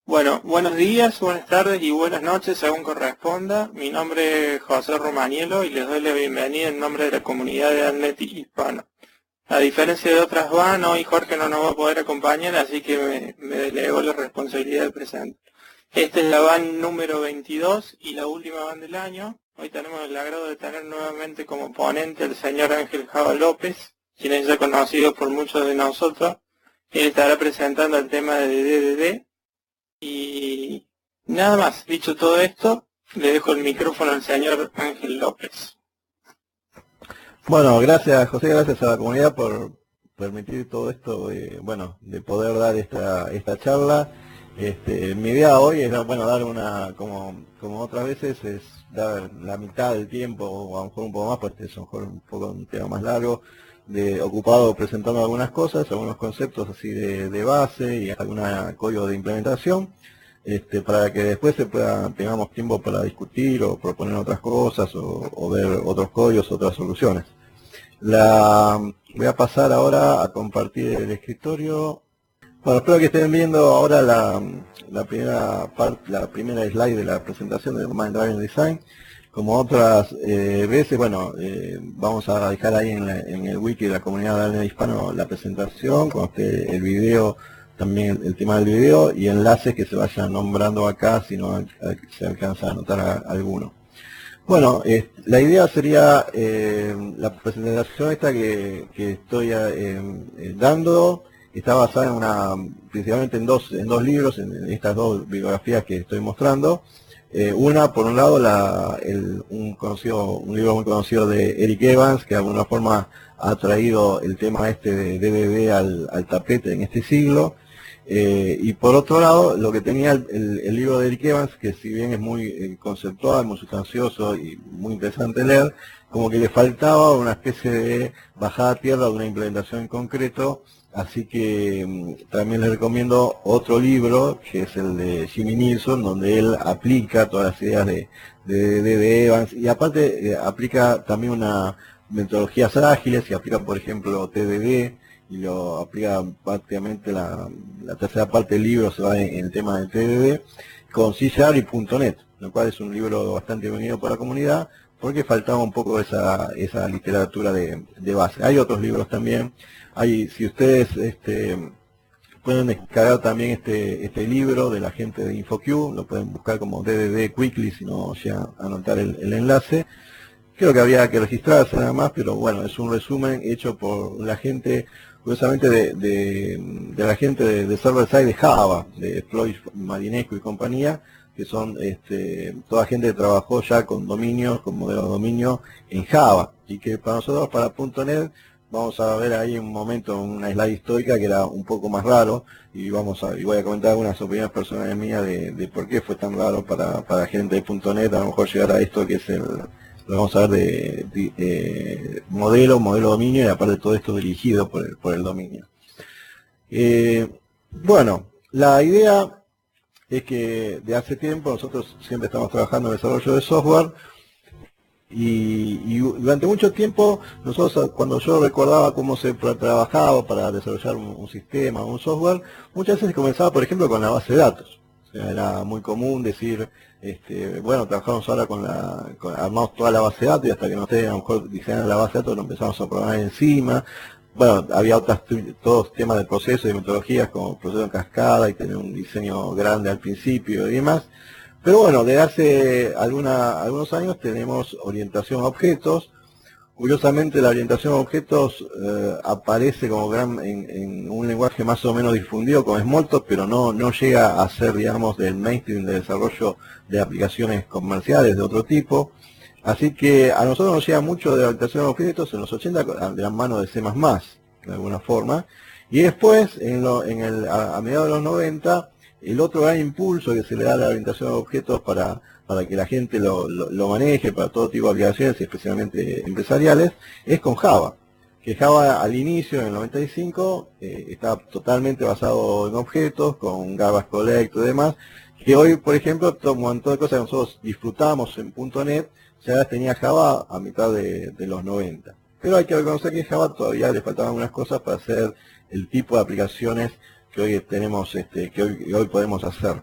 Bueno, buenos días, buenas tardes y buenas noches según corresponda. Mi nombre es José Romanielo y les doy la bienvenida en nombre de la comunidad de AdNet hispano. A diferencia de otras van, hoy Jorge no nos va a poder acompañar, así que me delego la responsabilidad de presentar. Esta es la van número 22 y la última van del año. Hoy tenemos el agrado de tener nuevamente como ponente al señor Ángel Java López, quien es ya conocido por muchos de nosotros. Él estará presentando el tema de DDD. Y nada más, dicho todo esto, le dejo el micrófono al señor Ángel López. Bueno, gracias José, gracias a la comunidad por permitir todo esto, de poder dar esta charla. Mi idea hoy es dar como otras veces, es dar la mitad del tiempo, o a lo mejor un poco más, pues es a lo mejor un tema más largo, ocupado presentando algunas cosas, algunos conceptos así de base y alguna código de implementación. Para que después tengamos tiempo para discutir o proponer otras cosas o ver otros códigos, otras soluciones. Voy a pasar ahora a compartir el escritorio. Bueno, espero que estén viendo ahora la primera slide de la presentación de Mind Driven Design. Como otras veces, vamos a dejar ahí en el wiki de la comunidad de AdNet hispano la presentación, con el video, también el tema del video y enlaces que se vayan nombrando acá si no se alcanza a anotar alguno. Bueno, la idea sería la presentación esta que estoy dando, está basada principalmente en dos libros, en estas dos bibliografías que estoy mostrando. Una, por un lado, un libro muy conocido de Eric Evans, que de alguna forma ha traído el tema de DDD al tapete en este siglo. Y por otro lado, lo que tenía el libro de Eric Evans, que si bien es muy conceptual, muy sustancioso y muy interesante leer, como que le faltaba una especie de bajada a tierra de una implementación en concreto, así que también les recomiendo otro libro, que es el de Jimmy Nilsson, donde él aplica todas las ideas de Evans, y aparte aplica también una metodologías ágiles, y aplica por ejemplo TDD, y lo aplica prácticamente la tercera parte del libro se va en el tema de TDD con C# y .NET, lo cual es un libro bastante bienvenido para la comunidad porque faltaba un poco esa literatura de base. Hay otros libros también, si ustedes pueden descargar también este libro de la gente de InfoQ, lo pueden buscar como DDD Quickly, si no ya anotar el enlace. Creo que había que registrarse nada más, pero bueno, es un resumen hecho por la gente, curiosamente de la gente de server side de Java, de Floyd Marinescu y compañía, que son toda gente que trabajó ya con dominios, con modelos de dominio en Java, y que para nosotros, para .NET, vamos a ver ahí un momento, una slide histórica que era un poco más raro, y voy a comentar algunas opiniones personales mías de por qué fue tan raro para gente de .NET, a lo mejor llegar a esto que es lo vamos a ver modelo dominio, y aparte todo esto dirigido por el dominio. Bueno, la idea es que de hace tiempo nosotros siempre estamos trabajando en el desarrollo de software, y durante mucho tiempo nosotros, cuando yo recordaba cómo se trabajaba para desarrollar un sistema, un software, muchas veces comenzaba por ejemplo con la base de datos. O sea, era muy común decir, trabajamos ahora armamos toda la base de datos, y hasta que no esté a lo mejor diseñando la base de datos lo empezamos a programar encima. Bueno, había todos temas de procesos y metodologías como proceso en cascada y tener un diseño grande al principio y demás. Pero bueno, desde hace algunos años tenemos orientación a objetos. Curiosamente, la orientación a objetos aparece como en un lenguaje más o menos difundido como Smalltalk, pero no llega a ser, digamos, del mainstream de desarrollo de aplicaciones comerciales de otro tipo. Así que a nosotros nos llega mucho de orientación a objetos en los 80 de la mano de C++, de alguna forma. Y después, a mediados de los 90, el otro gran impulso que se le da a la orientación a objetos para que la gente lo maneje para todo tipo de aplicaciones, y especialmente empresariales, es con Java. Que Java al inicio, en el 95, estaba totalmente basado en objetos, con Garbage Collect y demás, que hoy, por ejemplo, un montón de cosas que nosotros disfrutamos en .NET, ya las tenía Java a mitad de los 90. Pero hay que reconocer que Java todavía le faltaban algunas cosas para hacer el tipo de aplicaciones que hoy tenemos, que hoy podemos hacer.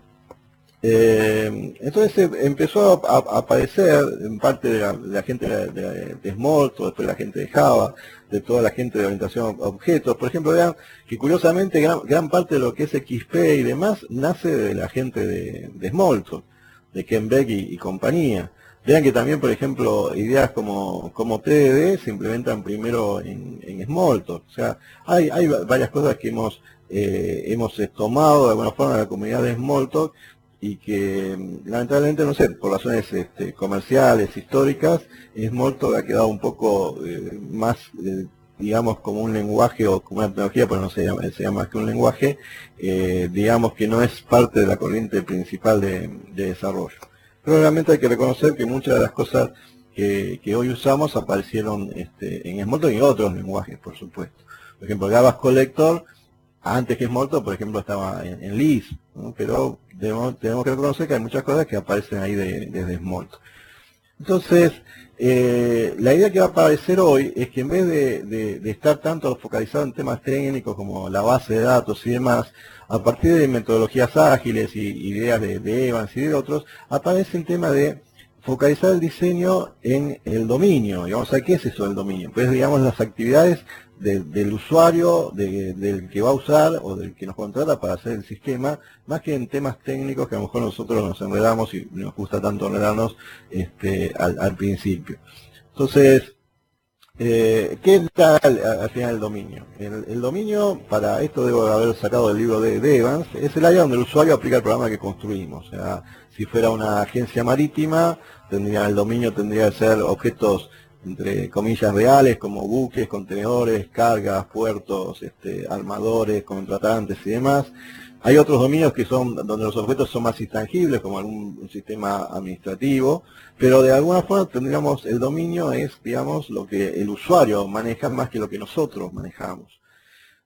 Entonces empezó a aparecer en parte de la gente de Smalltalk, después la gente de Java, de toda la gente de orientación a objetos. Por ejemplo, vean que curiosamente gran parte de lo que es XP y demás nace de la gente de Smalltalk, de Ken Beck y compañía. Vean que también, por ejemplo, ideas como TDD se implementan primero en Smalltalk. O sea, hay varias cosas que hemos tomado de alguna forma de la comunidad de Smalltalk y que lamentablemente, no sé, por razones comerciales, históricas, Smalltalk ha quedado un poco más, digamos, como un lenguaje o como una tecnología, pero no se llama más que un lenguaje, digamos que no es parte de la corriente principal de desarrollo. Pero realmente hay que reconocer que muchas de las cosas que hoy usamos aparecieron en Smalltalk y en otros lenguajes, por supuesto. Por ejemplo, Java Collector, antes que Smalltalk, por ejemplo, estaba en Lisp, ¿no? Pero tenemos que reconocer que hay muchas cosas que aparecen ahí desde Smalltalk. Entonces, la idea que va a aparecer hoy es que en vez de estar tanto focalizado en temas técnicos como la base de datos y demás, a partir de metodologías ágiles y ideas de Evans y de otros, aparece el tema de focalizar el diseño en el dominio. Digamos, ¿qué es eso del dominio? Pues, digamos, las actividades del usuario, del que va a usar o del que nos contrata para hacer el sistema, más que en temas técnicos que a lo mejor nosotros nos enredamos y nos gusta tanto enredarnos al principio. Entonces, ¿qué está al final el dominio? El dominio, para esto debo haber sacado del libro de Evans, es el área donde el usuario aplica el programa que construimos. O sea, si fuera una agencia marítima, el dominio tendría que ser objetos entre comillas reales, como buques, contenedores, cargas, puertos, armadores, contratantes y demás. Hay otros dominios que son donde los objetos son más intangibles, como un sistema administrativo, pero de alguna forma tendríamos el dominio es, digamos, lo que el usuario maneja más que lo que nosotros manejamos.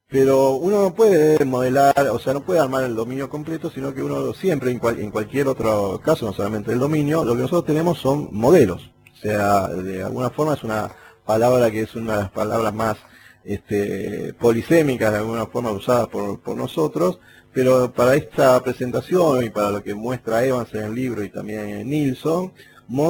Pero uno no puede modelar, o sea, no puede armar el dominio completo, sino que uno siempre, en cualquier otro caso, no solamente el dominio, lo que nosotros tenemos son modelos. O sea, de alguna forma es una palabra que es una de las palabras más polisémicas, de alguna forma usadas por nosotros, pero para esta presentación y para lo que muestra Evans en el libro y también Nilsson,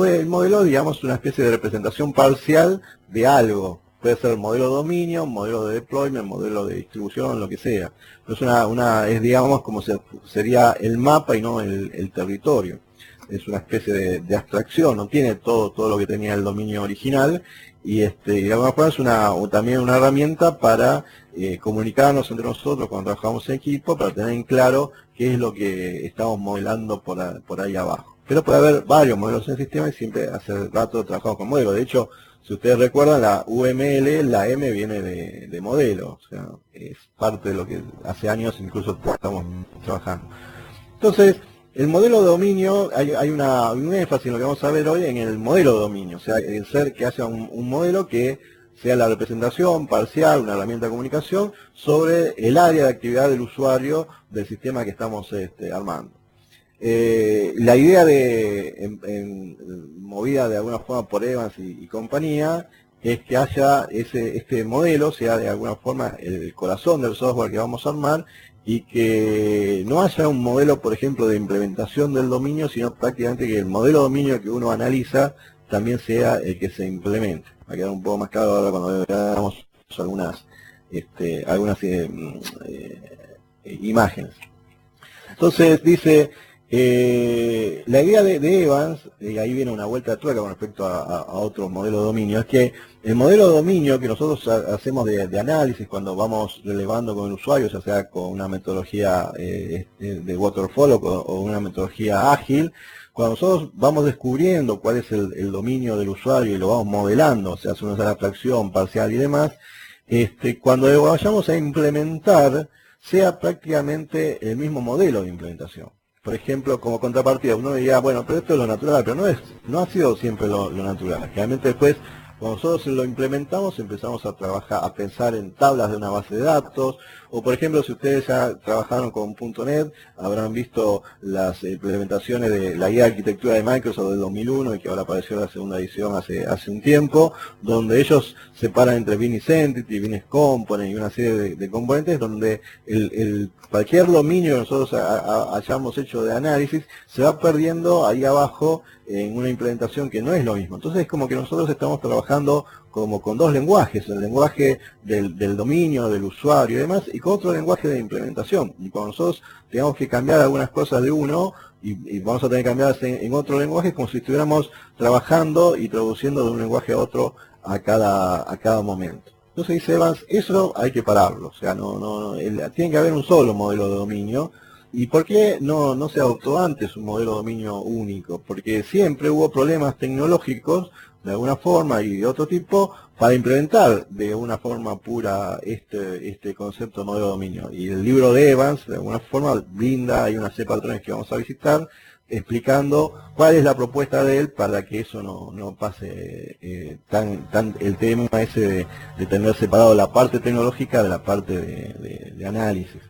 el modelo, digamos, una especie de representación parcial de algo. Puede ser modelo de dominio, modelo de deployment, modelo de distribución, lo que sea. Pero es digamos, como sería el mapa y no el territorio. Es una especie de abstracción, no tiene todo lo que tenía el dominio original, y de alguna forma es también una herramienta para comunicarnos entre nosotros cuando trabajamos en equipo, para tener en claro qué es lo que estamos modelando por ahí abajo. Pero puede haber varios modelos en el sistema y siempre hace rato trabajamos con modelos. De hecho, si ustedes recuerdan, la UML, la M viene de modelo, o sea, es parte de lo que hace años incluso estamos trabajando. Entonces, el modelo de dominio, hay un énfasis en lo que vamos a ver hoy en el modelo de dominio, o sea, el ser que haya un modelo que sea la representación parcial, una herramienta de comunicación, sobre el área de actividad del usuario del sistema que estamos armando. La idea movida de alguna forma por Evans y compañía, es que haya este modelo, sea de alguna forma el corazón del software que vamos a armar, y que no haya un modelo, por ejemplo, de implementación del dominio, sino prácticamente que el modelo de dominio que uno analiza también sea el que se implemente. Va a quedar un poco más claro ahora cuando veamos algunas imágenes. Entonces dice, la idea de Evans, y ahí viene una vuelta de tuerca con respecto a otros modelos de dominio, es que el modelo de dominio que nosotros hacemos de análisis cuando vamos relevando con el usuario, ya sea con una metodología de waterfall o una metodología ágil, cuando nosotros vamos descubriendo cuál es el dominio del usuario y lo vamos modelando, o sea, hacemos una abstracción parcial y demás, cuando lo vayamos a implementar, sea prácticamente el mismo modelo de implementación. Por ejemplo, como contrapartida, uno diría, bueno, pero esto es lo natural, pero no ha sido siempre lo natural. Realmente después, cuando nosotros lo implementamos, empezamos a trabajar, a pensar en tablas de una base de datos, O por ejemplo, si ustedes ya trabajaron con .NET, habrán visto las implementaciones de la guía de arquitectura de Microsoft del 2001 y que ahora apareció la segunda edición hace un tiempo, donde ellos separan entre Business Entity, Business Component y una serie de componentes donde cualquier dominio que nosotros hayamos hecho de análisis se va perdiendo ahí abajo en una implementación que no es lo mismo. Entonces es como que nosotros estamos trabajando como con dos lenguajes, el lenguaje del dominio, del usuario y demás, y con otro lenguaje de implementación. Y cuando nosotros tengamos que cambiar algunas cosas de uno, y vamos a tener que cambiarlas en otro lenguaje, es como si estuviéramos trabajando y traduciendo de un lenguaje a otro a cada momento. Entonces dice Evans, eso hay que pararlo, o sea, tiene que haber un solo modelo de dominio. ¿Y por qué no se adoptó antes un modelo de dominio único? Porque siempre hubo problemas tecnológicos, de alguna forma y de otro tipo, para implementar de una forma pura este concepto de modelo de dominio. Y el libro de Evans, de alguna forma, brinda, hay una serie de patrones que vamos a visitar, explicando cuál es la propuesta de él para que eso no pase el tema ese de tener separado la parte tecnológica de la parte de análisis.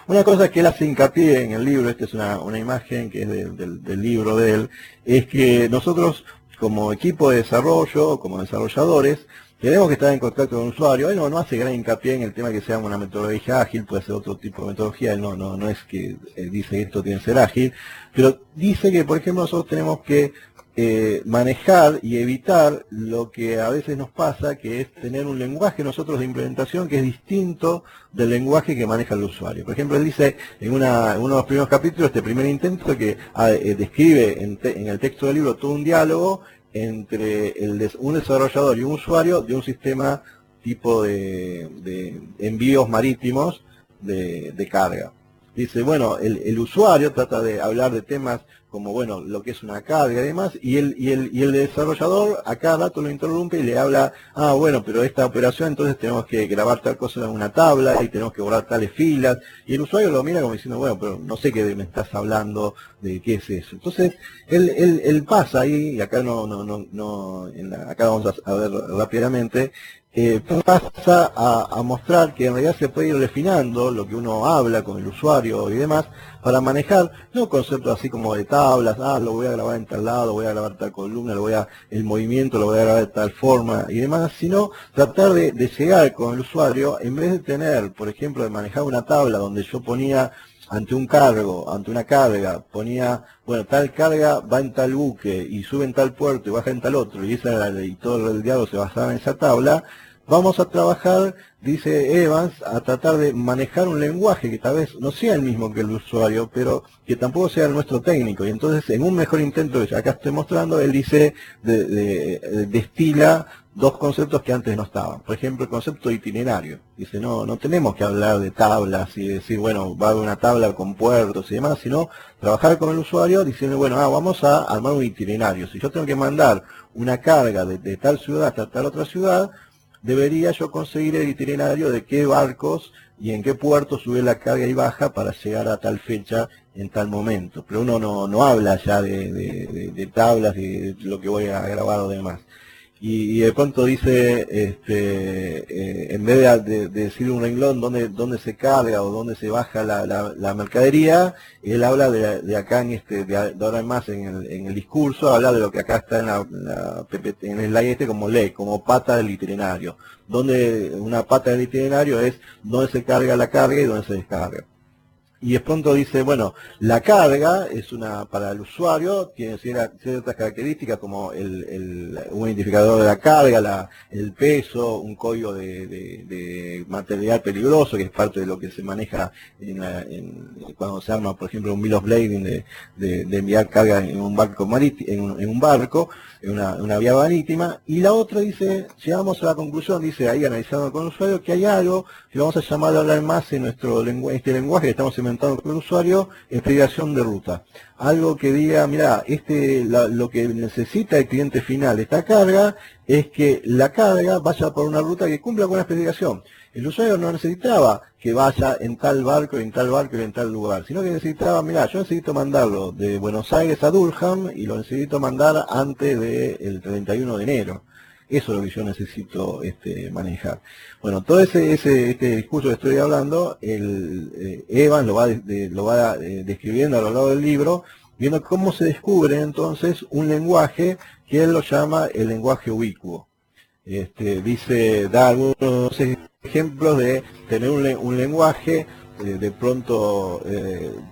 Una cosa que él hace hincapié en el libro, esta es una imagen que es del libro de él, es que nosotros como equipo de desarrollo, como desarrolladores, tenemos que estar en contacto con el usuario. Él no hace gran hincapié en el tema que sea una metodología ágil, puede ser otro tipo de metodología, él no es que dice esto tiene que ser ágil, pero dice que, por ejemplo, nosotros tenemos que manejar y evitar lo que a veces nos pasa, que es tener un lenguaje nosotros de implementación que es distinto del lenguaje que maneja el usuario. Por ejemplo, él dice en uno de los primeros capítulos, este primer intento, que describe en el texto del libro todo un diálogo entre un desarrollador y un usuario de un sistema tipo de envíos marítimos de carga. Dice, bueno, el usuario trata de hablar de temas como, bueno, lo que es una carga y demás, y el desarrollador a cada rato lo interrumpe y le habla, bueno, pero esta operación entonces tenemos que grabar tal cosa en una tabla y tenemos que borrar tales filas, y el usuario lo mira como diciendo, bueno, pero no sé qué me estás hablando, de qué es eso. Entonces, él pasa ahí, y acá acá vamos a ver rápidamente, pasa a mostrar que en realidad se puede ir refinando lo que uno habla con el usuario y demás para manejar no conceptos así como de tablas, lo voy a grabar en tal lado, voy a grabar tal columna, el movimiento lo voy a grabar de tal forma y demás, sino tratar de llegar con el usuario, en vez de tener, por ejemplo, de manejar una tabla donde yo ponía ante un cargo, ante una carga, ponía, bueno, tal carga va en tal buque y sube en tal puerto y baja en tal otro, y todo el diálogo se basaba en esa tabla. Vamos a trabajar, dice Evans, a tratar de manejar un lenguaje que tal vez no sea el mismo que el usuario, pero que tampoco sea el nuestro técnico. Y entonces, en un mejor intento que acá estoy mostrando, él dice, destila dos conceptos que antes no estaban. Por ejemplo, el concepto de itinerario. Dice, no tenemos que hablar de tablas y decir, bueno, va a haber una tabla con puertos y demás, sino trabajar con el usuario diciendo, bueno, vamos a armar un itinerario. Si yo tengo que mandar una carga de tal ciudad hasta tal otra ciudad, debería yo conseguir el itinerario de qué barcos y en qué puerto sube la carga y baja para llegar a tal fecha en tal momento. Pero uno no habla ya de tablas y de lo que voy a grabar o demás. Y de pronto dice, en vez de decir un renglón dónde se carga o dónde se baja la mercadería, él habla de acá de ahora en más en el discurso, habla de lo que acá está en el slide como pata del itinerario. Donde una pata del itinerario es dónde se carga la carga y dónde se descarga. Y de pronto dice, bueno, la carga es para el usuario, tiene ciertas características como un identificador de la carga, el peso, un código de material peligroso, que es parte de lo que se maneja cuando se arma, por ejemplo, un bill of lading de enviar carga en un barco en una vía marítima. Y la otra dice, llegamos a la conclusión, dice ahí analizando con el usuario, que hay algo que vamos a llamar a hablar más en este lenguaje que estamos inventando con el usuario, explicación de ruta. Algo que diga, mira, lo que necesita el cliente final de esta carga es que la carga vaya por una ruta que cumpla con una especificación. El usuario no necesitaba que vaya en tal barco, en tal barco y en tal lugar, sino que necesitaba, mira, yo necesito mandarlo de Buenos Aires a Durham y lo necesito mandar antes del 31 de enero. Eso es lo que yo necesito manejar. Bueno, todo este discurso que estoy hablando, Evans lo va describiendo a lo largo del libro, viendo cómo se descubre entonces un lenguaje que él lo llama el lenguaje ubicuo. Da algunos ejemplos de tener un lenguaje, de pronto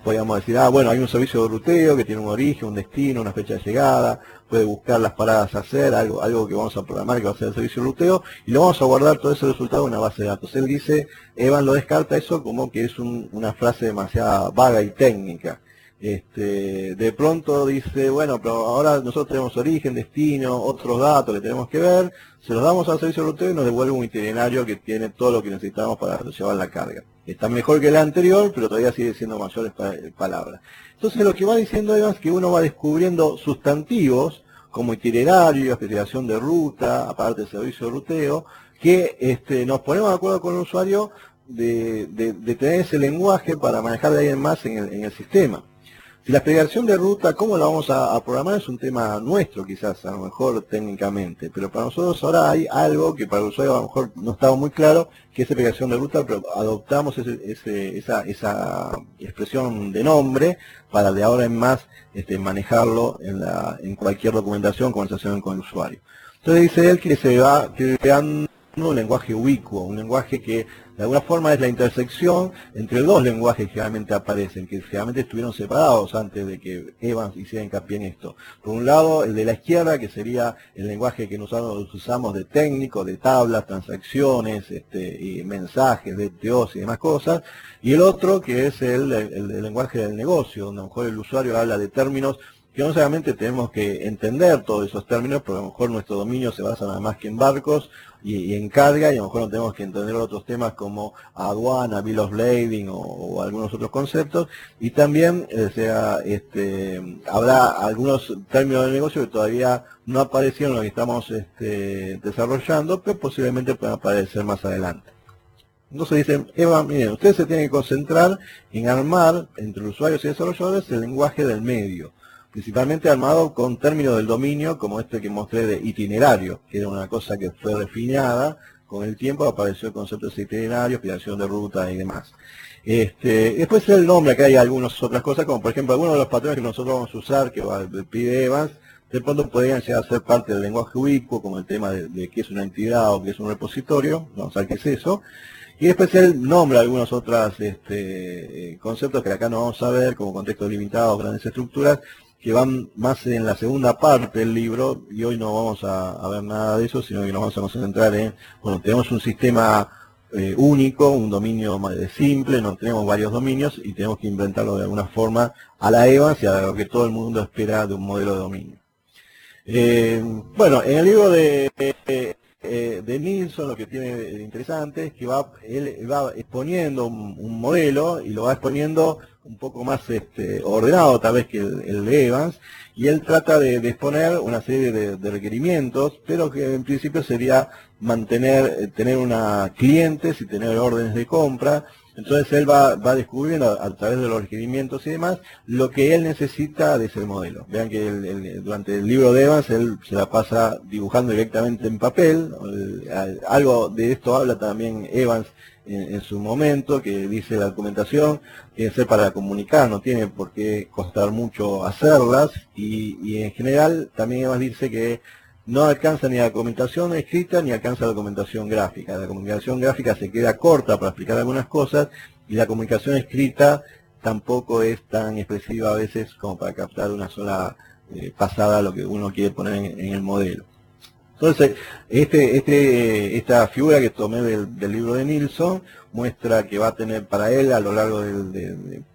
podríamos decir, bueno, hay un servicio de ruteo que tiene un origen, un destino, una fecha de llegada, puede buscar las paradas a hacer, algo que vamos a programar que va a ser el servicio de ruteo, y lo vamos a guardar todo ese resultado en una base de datos. Él dice, Evans lo descarta eso como que es una frase demasiado vaga y técnica. De pronto dice, bueno, pero ahora nosotros tenemos origen, destino, otros datos que tenemos que ver, se los damos al servicio de ruteo y nos devuelve un itinerario que tiene todo lo que necesitamos para llevar la carga. Está mejor que el anterior, pero todavía sigue siendo mayores palabras. Entonces lo que va diciendo Evans es que uno va descubriendo sustantivos como itinerario, especificación de ruta, aparte del servicio de ruteo, que nos ponemos de acuerdo con el usuario de tener ese lenguaje para manejar de ahí en más en el sistema. Si la especificación de ruta, ¿cómo la vamos a programar? Es un tema nuestro quizás, a lo mejor técnicamente, pero para nosotros ahora hay algo que para el usuario a lo mejor no estaba muy claro, que es especificación de ruta, pero adoptamos esa expresión de nombre para de ahora en más manejarlo en cualquier documentación, conversación con el usuario. Entonces dice él que se va creando un lenguaje ubicuo, un lenguaje que de alguna forma es la intersección entre dos lenguajes que realmente aparecen, que realmente estuvieron separados antes de que Evans hiciera hincapié en esto. Por un lado, el de la izquierda, que sería el lenguaje que nosotros usamos de técnico, de tablas, transacciones, y mensajes, DTOs y demás cosas, y el otro que es el lenguaje del negocio, donde a lo mejor el usuario habla de términos que no solamente tenemos que entender todos esos términos, porque a lo mejor nuestro dominio se basa nada más que en barcos y en carga, y a lo mejor no tenemos que entender otros temas como aduana, bill of lading o algunos otros conceptos, y también habrá algunos términos del negocio que todavía no aparecieron en lo que estamos desarrollando, pero posiblemente puedan aparecer más adelante. Entonces dicen, miren, ustedes se tienen que concentrar en armar entre usuarios y desarrolladores el lenguaje del medio, principalmente armado con términos del dominio, como este que mostré de itinerario, que era una cosa que fue refinada, con el tiempo apareció el concepto de itinerario, explicación de ruta y demás. Después el nombre, acá hay algunas otras cosas, como por ejemplo algunos de los patrones que nosotros vamos a usar, que pide Evans, de pronto podrían llegar a ser parte del lenguaje ubicuo, como el tema de qué es una entidad o qué es un repositorio, vamos a ver qué es eso. Y después él nombra algunos otros conceptos que acá no vamos a ver, como contextos limitados, grandes estructuras, que van más en la segunda parte del libro, y hoy no vamos a ver nada de eso, sino que nos vamos a concentrar en, bueno, tenemos un sistema único, un dominio simple, no tenemos varios dominios, y tenemos que inventarlo de alguna forma a la Evans y a lo que todo el mundo espera de un modelo de dominio. Bueno, en el libro de Nilsson lo que tiene de interesante es que él va exponiendo un modelo y lo va exponiendo un poco más ordenado tal vez que el de Evans, y él trata de exponer una serie de requerimientos, pero que en principio sería tener clientes y tener órdenes de compra. Entonces él va descubriendo a través de los requerimientos y demás lo que él necesita de ese modelo. Vean que durante el libro de Evans él se la pasa dibujando directamente en papel. Algo de esto habla también Evans en su momento, que dice la documentación tiene que ser para comunicar, no tiene por qué costar mucho hacerlas, y en general también Evans dice que no alcanza ni la documentación escrita ni alcanza la documentación gráfica. La comunicación gráfica se queda corta para explicar algunas cosas, y la comunicación escrita tampoco es tan expresiva a veces como para captar una sola pasada lo que uno quiere poner en el modelo. Entonces, esta figura que tomé del libro de Nilsson muestra que va a tener para él a lo largo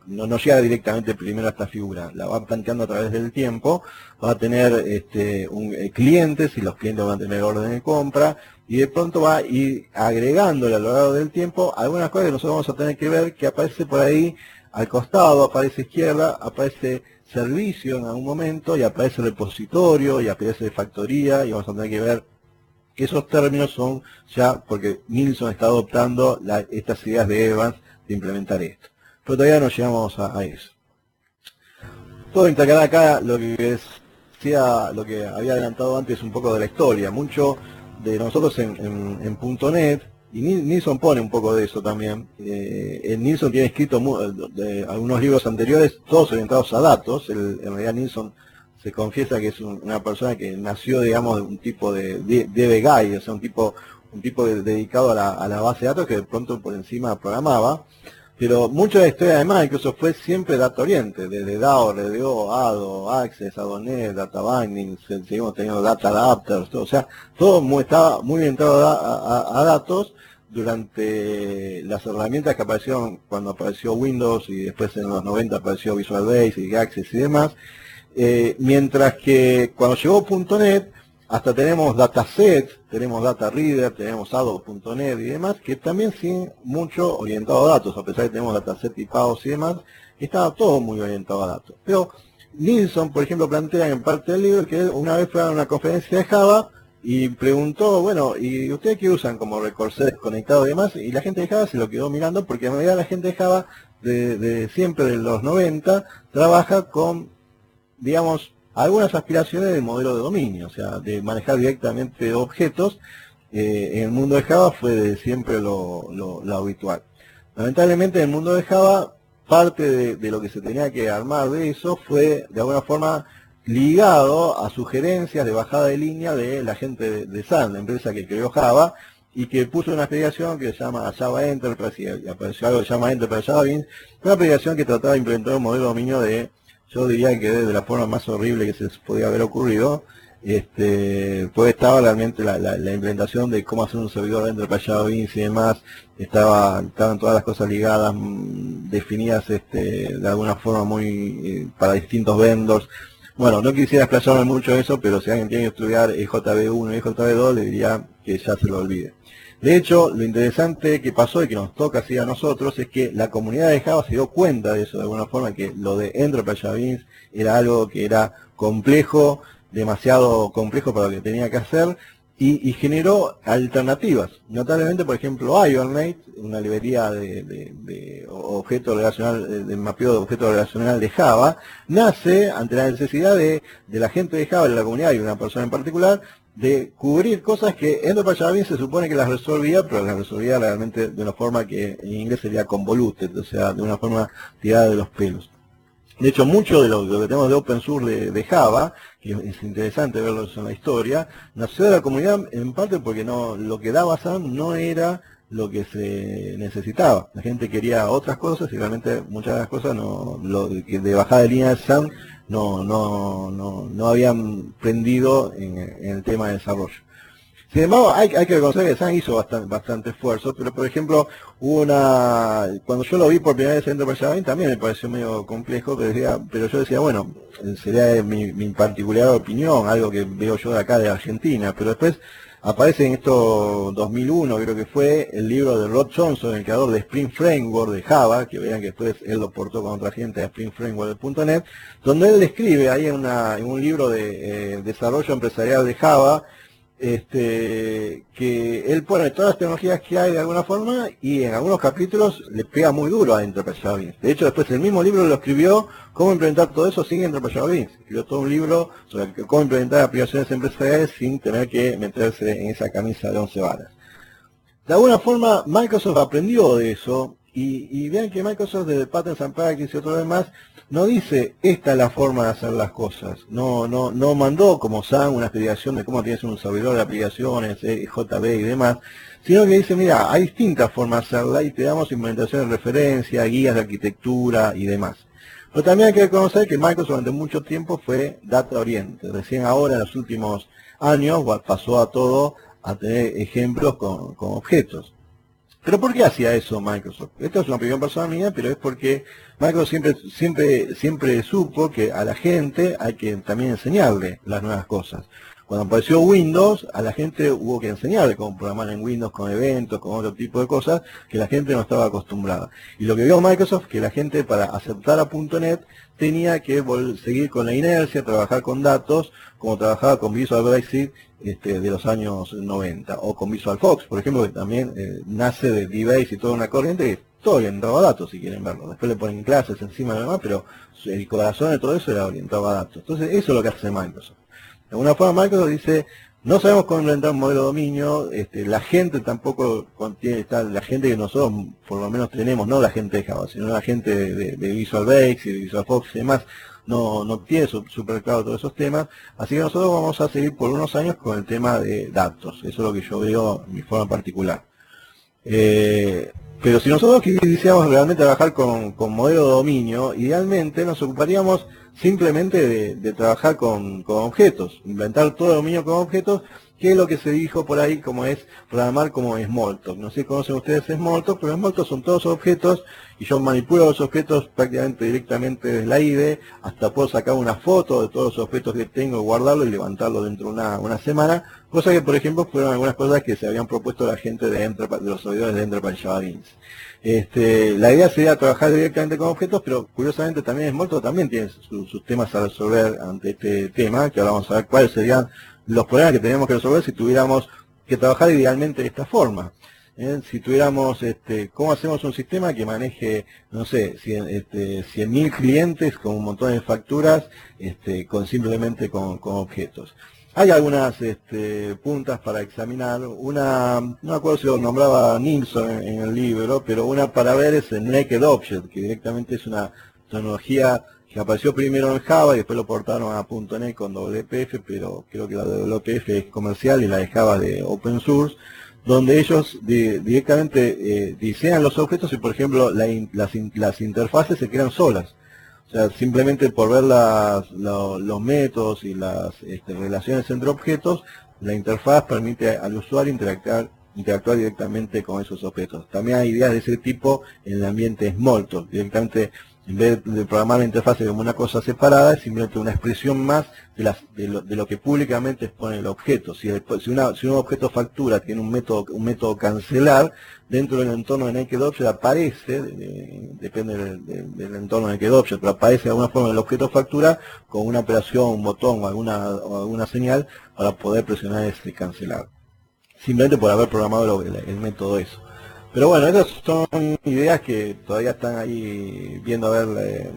no llega directamente primero a esta figura, la va planteando a través del tiempo, va a tener clientes, y los clientes van a tener orden de compra, y de pronto va a ir agregándole a lo largo del tiempo algunas cosas que nosotros vamos a tener que ver, que aparece por ahí al costado, aparece izquierda, aparece servicio en algún momento, y aparece repositorio, y aparece factoría, y vamos a tener que ver que esos términos son ya, porque Nilsson está adoptando estas ideas de Evans de implementar esto. Pero todavía no llegamos a eso. Todo intercalar acá lo que había adelantado antes un poco de la historia. Mucho de nosotros en .NET, y Nilsson pone un poco de eso también. Nilsson tiene escrito algunos libros anteriores, todos orientados a datos. En realidad Nilsson se confiesa que es una persona que nació, digamos, de un tipo de DB guy, o sea, un tipo dedicado a la base de datos que de pronto por encima programaba. Pero mucha de la historia de Microsoft fue siempre data oriente, desde DAO, RDO, ADO, Access, ADONet, Data Binding, seguimos teniendo Data Adapters, todo, o sea, todo estaba muy orientado a datos durante las herramientas que aparecieron cuando apareció Windows y después en los 90 apareció Visual Basic, Access y demás, mientras que cuando llegó .NET, hasta tenemos dataset, tenemos data reader, tenemos ADO.NET y demás, que también sí mucho orientado a datos, a pesar de que tenemos dataset tipados y demás, estaba todo muy orientado a datos. Pero Nilsson, por ejemplo, plantea en parte del libro que una vez fue a una conferencia de Java y preguntó, bueno, ¿y ustedes qué usan como recorder conectado y demás? Y la gente de Java se lo quedó mirando porque en realidad la gente de Java de siempre, de los 90, trabaja con, digamos, algunas aspiraciones del modelo de dominio, o sea, de manejar directamente objetos. En el mundo de Java fue de siempre lo habitual. Lamentablemente en el mundo de Java, parte de lo que se tenía que armar de eso fue de alguna forma ligado a sugerencias de bajada de línea de la gente de Sun, la empresa que creó Java, y que puso una aplicación que se llama Java Enterprise, y apareció algo que se llama Enterprise Java Beans, una aplicación que trataba de implementar un modelo de dominio yo diría que de la forma más horrible que se podía haber ocurrido, pues estaba realmente la implementación de cómo hacer un servidor dentro de Java Beans y demás, estaban todas las cosas ligadas, definidas de alguna forma muy para distintos vendors. Bueno, no quisiera explayarme mucho en eso, pero si alguien tiene que estudiar JB1 y JB2, le diría que ya se lo olvide. De hecho, lo interesante que pasó y que nos toca así a nosotros es que la comunidad de Java se dio cuenta de eso de alguna forma, que lo de Enterprise Java Beans era algo que era complejo, demasiado complejo para lo que tenía que hacer, y generó alternativas. Notablemente, por ejemplo, Hibernate, una librería de objeto relacional, de mapeo de objeto relacional de Java, nace ante la necesidad de la gente de Java, de la comunidad y una persona en particular, de cubrir cosas que Enterprise Java Beans se supone que las resolvía, pero las resolvía realmente de una forma que en inglés sería convoluted, o sea, de una forma tirada de los pelos. De hecho, mucho de lo que tenemos de open source de Java, que es interesante verlo en la historia, nació de la comunidad en parte porque lo que daba Sun no era lo que se necesitaba. La gente quería otras cosas y realmente muchas de las cosas de bajada de línea de Sun no habían prendido en el tema de desarrollo. Sin embargo, hay que reconocer que Sun hizo bastante esfuerzo, pero por ejemplo, cuando yo lo vi por primera vez en Enterprise Java Beans también me pareció medio complejo, pero yo decía, bueno, sería mi particular opinión, algo que veo yo de acá de Argentina, pero después aparece en esto 2001, creo que fue, el libro de Rod Johnson, el creador de Spring Framework de Java, que vean que después él lo portó con otra gente a Spring Framework de .NET, donde él describe ahí en un libro de desarrollo empresarial de Java, que él pone todas las tecnologías que hay de alguna forma y en algunos capítulos le pega muy duro a Enterprise Java Beans. De hecho, después el mismo libro lo escribió cómo implementar todo eso sin Enterprise Java Beans. Escribió todo un libro sobre cómo implementar aplicaciones empresariales sin tener que meterse en esa camisa de 11 varas. De alguna forma, Microsoft aprendió de eso y vean que Microsoft desde Patterns and Practice y otro demás no dice esta es la forma de hacer las cosas, no mandó como Sun una explicación de cómo tienes un servidor de aplicaciones, JB y demás, sino que dice, mira, hay distintas formas de hacerla y te damos implementaciones de referencia, guías de arquitectura y demás. Pero también hay que reconocer que Microsoft durante mucho tiempo fue data oriented, recién ahora en los últimos años pasó a tener ejemplos con objetos. ¿Pero por qué hacía eso Microsoft? Esta es una opinión personal mía, pero es porque Microsoft siempre supo que a la gente hay que también enseñarle las nuevas cosas. Cuando apareció Windows, a la gente hubo que enseñarle cómo programar en Windows con eventos, con otro tipo de cosas que la gente no estaba acostumbrada. Y lo que vio Microsoft, que la gente para aceptar a .NET tenía que seguir con la inercia, trabajar con datos, como trabajaba con Visual Basic de los años 90, o con Visual Fox, por ejemplo, que también nace de DBase y toda una corriente que todo orientado a datos, si quieren verlo. Después le ponen clases encima de lo demás, pero el corazón de todo eso era orientado a datos. Entonces, eso es lo que hace Microsoft. De alguna forma Microsoft dice, No sabemos cómo implementar un modelo de dominio, la gente tampoco contiene, la gente que nosotros por lo menos tenemos, no la gente de Java, sino la gente de Visual Basic y de Visual Fox y demás, no tiene súper claro todos esos temas, así que nosotros vamos a seguir por unos años con el tema de datos, eso es lo que yo veo en mi forma particular. Pero si nosotros quisiéramos realmente trabajar con modelo de dominio, idealmente nos ocuparíamos simplemente de trabajar con objetos, inventar todo el dominio con objetos, que es lo que se dijo por ahí como es programar como Smalltalk. No sé si conocen ustedes Smalltalk, pero Smalltalk son todos objetos y yo manipulo los objetos prácticamente directamente desde la IDE, hasta puedo sacar una foto de todos los objetos que tengo, guardarlo y levantarlo dentro de una semana, cosa que por ejemplo fueron algunas cosas que se habían propuesto la gente de los servidores de Enterprise Java Beans. La idea sería trabajar directamente con objetos, pero curiosamente también Smalltalk también tiene sus temas a resolver ante este tema, que ahora vamos a ver cuáles serían los problemas que tenemos que resolver si tuviéramos que trabajar idealmente de esta forma. Si tuviéramos, ¿cómo hacemos un sistema que maneje, no sé, 100.000 clientes con un montón de facturas, simplemente con objetos? Hay algunas puntas para examinar. Una, no me acuerdo si lo nombraba Nilsson en el libro, pero una para ver es el Naked Object, que directamente es una tecnología que apareció primero en Java y después lo portaron a .NET con WPF, pero creo que la de WPF es comercial y la de Java de Open Source, donde ellos directamente diseñan los objetos y, por ejemplo, las interfaces se crean solas. O sea, simplemente por ver los métodos y las relaciones entre objetos, la interfaz permite al usuario interactuar directamente con esos objetos. También hay ideas de ese tipo en el ambiente Smalltalk. Directamente, en vez de programar la interfaz como una cosa separada, es simplemente una expresión más de lo que públicamente expone el objeto. Si un objeto factura tiene un método cancelar, dentro del entorno de Naked Object aparece, depende del entorno de Naked Object, pero aparece de alguna forma el objeto factura con una operación, un botón o alguna señal para poder presionar ese cancelar. Simplemente por haber programado el método eso. Pero bueno, esas son ideas que todavía están ahí viendo a ver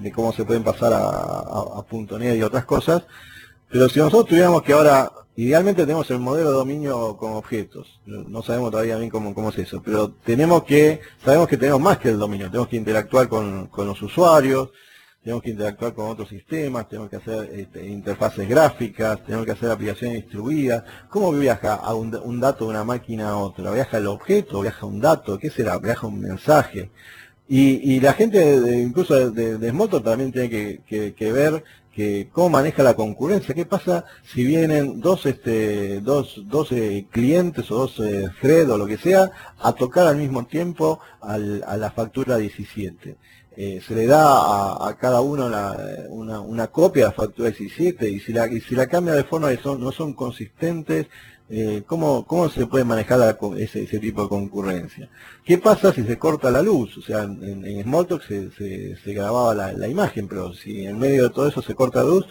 de cómo se pueden pasar a .NET y otras cosas. Pero si nosotros tuviéramos que ahora, idealmente tenemos el modelo de dominio con objetos, no sabemos todavía bien cómo es eso, pero sabemos que tenemos más que el dominio, tenemos que interactuar con los usuarios, tenemos que interactuar con otros sistemas, tenemos que hacer interfaces gráficas, tenemos que hacer aplicaciones distribuidas. ¿Cómo viaja un dato de una máquina a otra? ¿Viaja el objeto? ¿Viaja un dato? ¿Qué será? ¿Viaja un mensaje? Y la gente incluso de Smalltalk también tiene que ver cómo maneja la concurrencia. ¿Qué pasa si vienen dos clientes o dos threads o lo que sea a tocar al mismo tiempo a la factura 17? Se le da a cada uno una copia de la factura 17 y si la cambia de forma que no son consistentes, ¿cómo se puede manejar ese tipo de concurrencia? ¿Qué pasa si se corta la luz? O sea, en Smalltalk se grababa la imagen, pero si en medio de todo eso se corta la luz,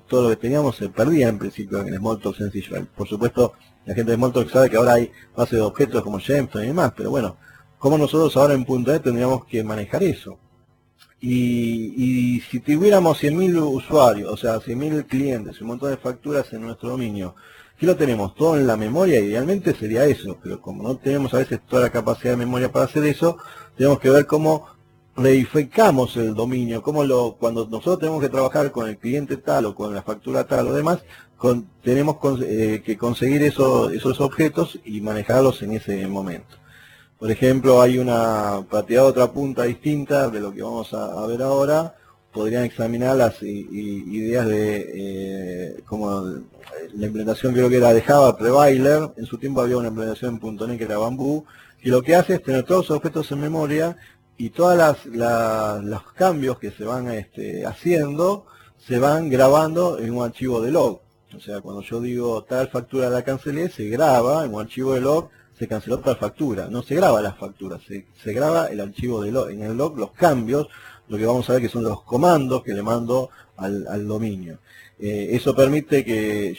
todo lo que teníamos se perdía en principio en Smalltalk sencillo. Por supuesto, la gente de Smalltalk sabe que ahora hay bases de objetos como Gemstone y demás, pero bueno, ¿cómo nosotros ahora en .NET tendríamos que manejar eso? Y si tuviéramos 100.000 usuarios, o sea, 100.000 clientes, un montón de facturas en nuestro dominio, ¿qué lo tenemos? Todo en la memoria, idealmente sería eso, pero como no tenemos a veces toda la capacidad de memoria para hacer eso, tenemos que ver cómo reificamos el dominio, cuando nosotros tenemos que trabajar con el cliente tal o con la factura tal o demás, tenemos que conseguir esos objetos y manejarlos en ese momento. Por ejemplo, para tirar otra punta distinta de lo que vamos a ver ahora, podrían examinar las ideas de como la implementación, creo que era de Java Previler. En su tiempo había una implementación en .NET que era Bamboo, que lo que hace es tener todos los objetos en memoria y todos los cambios que se van haciendo se van grabando en un archivo de log. O sea, cuando yo digo tal factura la cancelé, se graba en un archivo de log, se canceló tal factura. No se graba las facturas, se graba el archivo de log, en el log los cambios, lo que vamos a ver que son los comandos que le mando al dominio. Eso permite que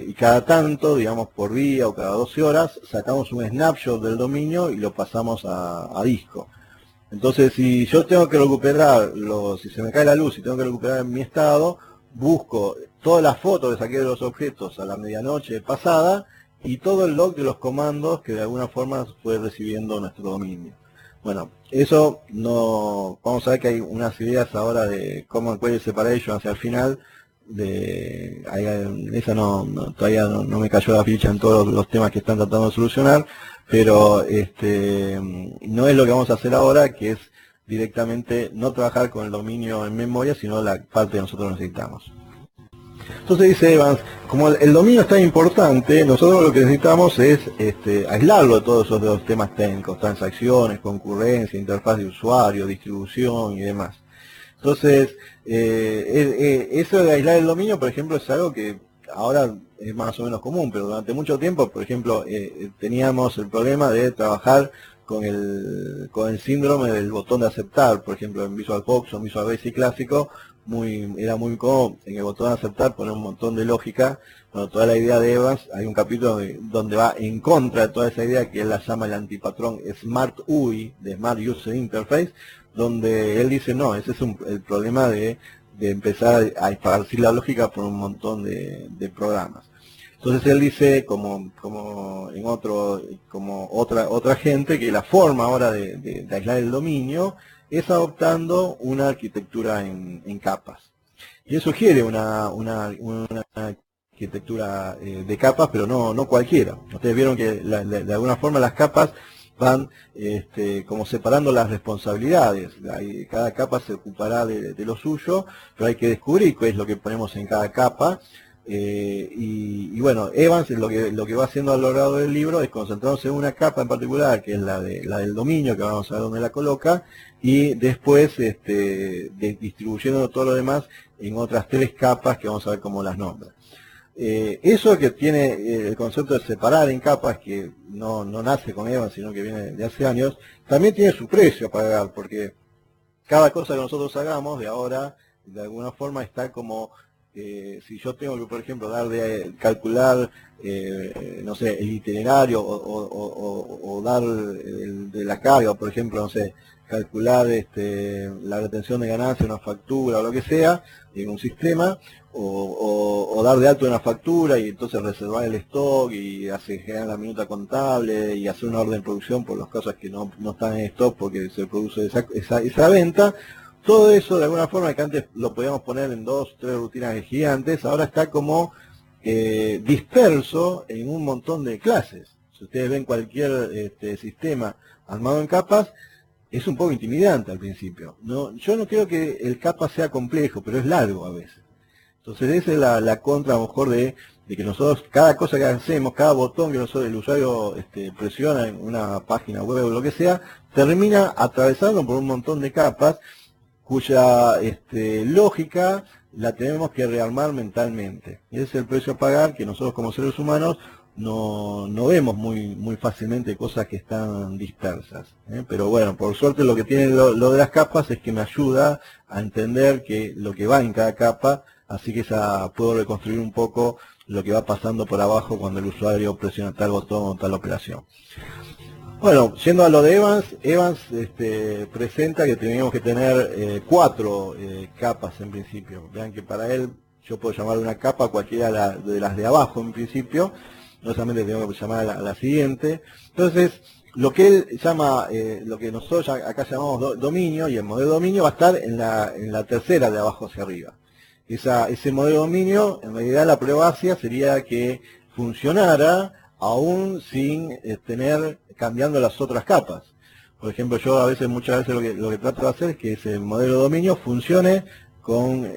y cada tanto, digamos por día o cada 12 horas, sacamos un snapshot del dominio y lo pasamos a disco. Entonces, si yo tengo que recuperar, si se me cae la luz y tengo que recuperar mi estado, busco todas las fotos que saqué de los objetos a la medianoche pasada y todo el log de los comandos que de alguna forma fue recibiendo nuestro dominio. Bueno, eso no, vamos a ver que hay unas ideas ahora de Common Query Separation hacia el final, esa todavía no me cayó la ficha en todos los temas que están tratando de solucionar, pero no es lo que vamos a hacer ahora, que es directamente no trabajar con el dominio en memoria, sino la parte que nosotros necesitamos. Entonces dice Evans, como el dominio es tan importante, nosotros lo que necesitamos es aislarlo de todos esos dos temas técnicos, transacciones, concurrencia, interfaz de usuario, distribución y demás. Entonces, eso de aislar el dominio, por ejemplo, es algo que ahora es más o menos común, pero durante mucho tiempo, por ejemplo, teníamos el problema de trabajar con el síndrome del botón de aceptar, por ejemplo, en VisualFox o en Visual Basic clásico, era muy cómodo en el botón de aceptar poner un montón de lógica. Bueno, toda la idea de Evans, hay un capítulo donde va en contra de toda esa idea, que él la llama el antipatrón Smart UI, de Smart User Interface, donde él dice, no, ese es el problema de empezar a esparcir la lógica por un montón de programas. Entonces él dice, como otra gente, que la forma ahora de aislar el dominio es adoptando una arquitectura en capas. Y él sugiere una arquitectura de capas, pero no cualquiera. Ustedes vieron que de alguna forma las capas van como separando las responsabilidades. Cada capa se ocupará de lo suyo, pero hay que descubrir qué es lo que ponemos en cada capa. Y bueno, Evans lo que va haciendo a lo largo del libro es concentrarse en una capa en particular, que es la del dominio, que vamos a ver dónde la coloca, y después distribuyendo todo lo demás en otras 3 capas que vamos a ver cómo las nombra. Eso que tiene el concepto de separar en capas, que no nace con Evans, sino que viene de hace años, también tiene su precio a pagar, porque cada cosa que nosotros hagamos de ahora, de alguna forma está como... si yo tengo que, por ejemplo, calcular, no sé, el itinerario o dar de la carga, por ejemplo, no sé, calcular la retención de ganancia de una factura o lo que sea en un sistema, o dar de alto una factura y entonces reservar el stock y generar la minuta contable y hacer una orden de producción por las cosas que no están en stock porque se produce esa venta. Todo eso, de alguna forma, que antes lo podíamos poner en 2, 3 rutinas gigantes, ahora está como disperso en un montón de clases. Si ustedes ven cualquier sistema armado en capas, es un poco intimidante al principio. Yo no creo que el capa sea complejo, pero es largo a veces. Entonces esa es la contra, a lo mejor, de que nosotros, cada cosa que hacemos, cada botón que el usuario presiona en una página web o lo que sea, termina atravesando por un montón de capas, cuya lógica la tenemos que rearmar mentalmente. Y ese es el precio a pagar, que nosotros como seres humanos no vemos muy fácilmente cosas que están dispersas. Pero bueno, por suerte lo que tiene lo de las capas es que me ayuda a entender lo que va en cada capa, así que puedo reconstruir un poco lo que va pasando por abajo cuando el usuario presiona tal botón o tal operación. Bueno, yendo a lo de Evans presenta que teníamos que tener 4 capas en principio. Vean que para él yo puedo llamar una capa cualquiera de las de abajo en principio, no solamente tengo que llamar a la siguiente. Entonces, lo que él llama, lo que nosotros acá llamamos dominio, y el modelo dominio va a estar en la tercera de abajo hacia arriba. Ese modelo dominio, en realidad la prueba básica sería que funcionara aún sin cambiando las otras capas. Por ejemplo, yo muchas veces lo que trato de hacer es que ese modelo de dominio funcione con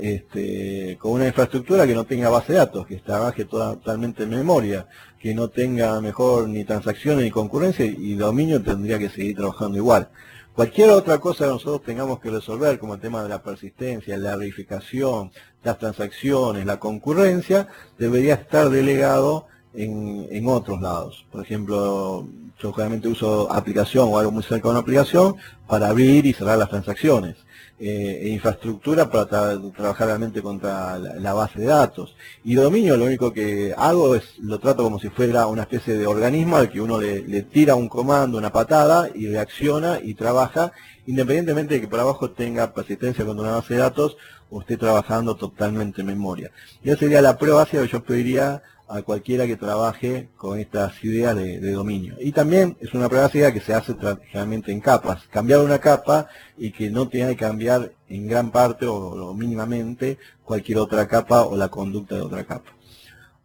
una infraestructura que no tenga base de datos, que trabaje totalmente en memoria, que no tenga mejor ni transacciones ni concurrencia, y dominio tendría que seguir trabajando igual. Cualquier otra cosa que nosotros tengamos que resolver, como el tema de la persistencia, la verificación, las transacciones, la concurrencia, debería estar delegado en otros lados. Por ejemplo, yo generalmente uso aplicación o algo muy cerca de una aplicación para abrir y cerrar las transacciones. E infraestructura para trabajar realmente contra la base de datos. Y dominio, lo único que hago es, lo trato como si fuera una especie de organismo al que uno le tira un comando, una patada, y reacciona y trabaja, independientemente de que por abajo tenga persistencia contra una base de datos o esté trabajando totalmente en memoria. Y esa sería la prueba básica que yo pediría a cualquiera que trabaje con estas ideas de dominio. Y también es una prueba básica que se hace generalmente en capas. Cambiar una capa y que no tenga que cambiar en gran parte o mínimamente cualquier otra capa o la conducta de otra capa.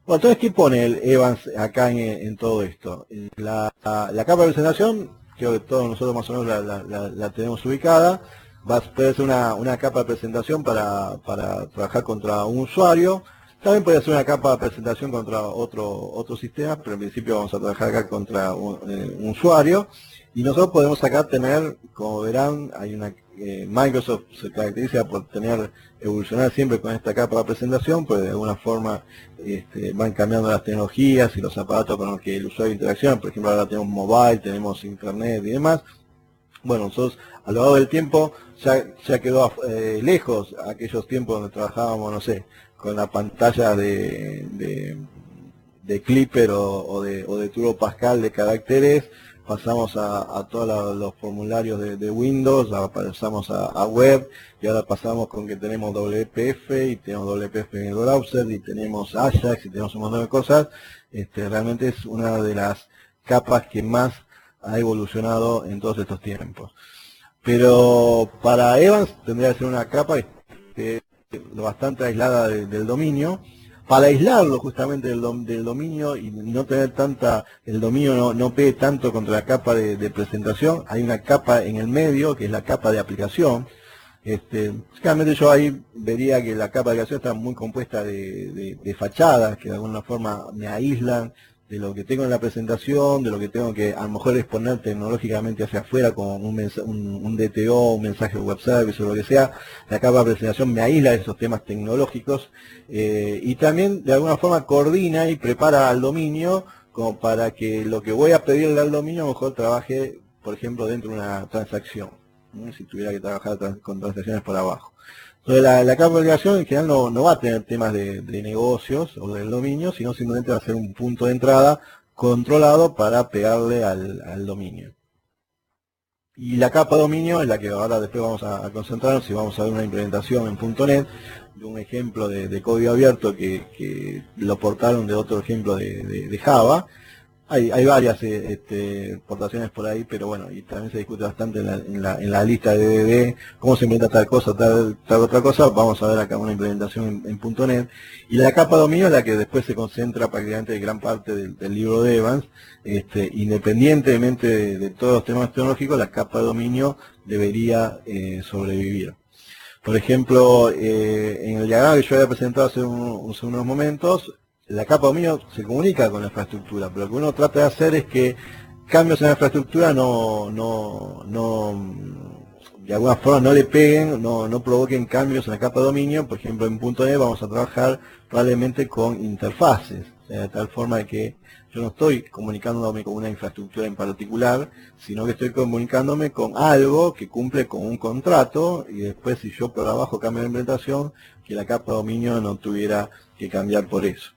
Bueno, entonces, ¿qué pone el Evans acá en todo esto? La capa de presentación, creo que todos nosotros más o menos la tenemos ubicada. Puede ser una capa de presentación para trabajar contra un usuario. También puede ser una capa de presentación contra otro sistema, pero en principio vamos a trabajar acá contra un usuario. Y nosotros podemos acá tener, como verán, hay una Microsoft se caracteriza por evolucionar siempre con esta capa de presentación, pues de alguna forma van cambiando las tecnologías y los aparatos con los que el usuario interacciona. Por ejemplo, ahora tenemos mobile, tenemos internet y demás. Bueno, nosotros a lo largo del tiempo ya quedó lejos aquellos tiempos donde trabajábamos, no sé, con la pantalla de Clipper o de Turbo Pascal de caracteres. Pasamos a todos los formularios de Windows, pasamos a web, y ahora pasamos con que tenemos WPF, y tenemos WPF en el browser, y tenemos Ajax, y tenemos un montón de cosas. Realmente es una de las capas que más ha evolucionado en todos estos tiempos. Pero para Evans tendría que ser una capa bastante aislada del dominio, para aislarlo justamente del dominio y no tener el dominio no pegue tanto contra la capa de presentación. Hay una capa en el medio que es la capa de aplicación. Básicamente yo ahí vería que la capa de aplicación está muy compuesta de fachadas que de alguna forma me aíslan de lo que tengo en la presentación, de lo que tengo que a lo mejor exponer tecnológicamente hacia afuera como un DTO, un mensaje web service o lo que sea. La capa de presentación me aísla de esos temas tecnológicos y también de alguna forma coordina y prepara al dominio como para que lo que voy a pedirle al dominio a lo mejor trabaje, por ejemplo, dentro de una transacción, ¿no? Si tuviera que trabajar con transacciones por abajo. Entonces la capa de aplicación en general no va a tener temas de negocios o del dominio, sino simplemente va a ser un punto de entrada controlado para pegarle al dominio. Y la capa de dominio es la que ahora después vamos a concentrarnos y vamos a ver una implementación en .NET de un ejemplo de código abierto que lo portaron de otro ejemplo de Java. Hay varias portaciones por ahí, pero bueno, y también se discute bastante en la lista de DDD, cómo se inventa tal cosa, tal otra cosa. Vamos a ver acá una implementación en .NET. Y la capa de dominio es la que después se concentra prácticamente de gran parte del libro de Evans. Independientemente de todos los temas tecnológicos, la capa de dominio debería sobrevivir. Por ejemplo, en el diagrama que yo había presentado hace unos momentos, la capa de dominio se comunica con la infraestructura, pero lo que uno trata de hacer es que cambios en la infraestructura de alguna forma no le peguen, no provoquen cambios en la capa de dominio. Por ejemplo, en .NET vamos a trabajar probablemente con interfaces, de tal forma que yo no estoy comunicándome con una infraestructura en particular, sino que estoy comunicándome con algo que cumple con un contrato, y después si yo por abajo cambio la implementación, que la capa de dominio no tuviera que cambiar por eso.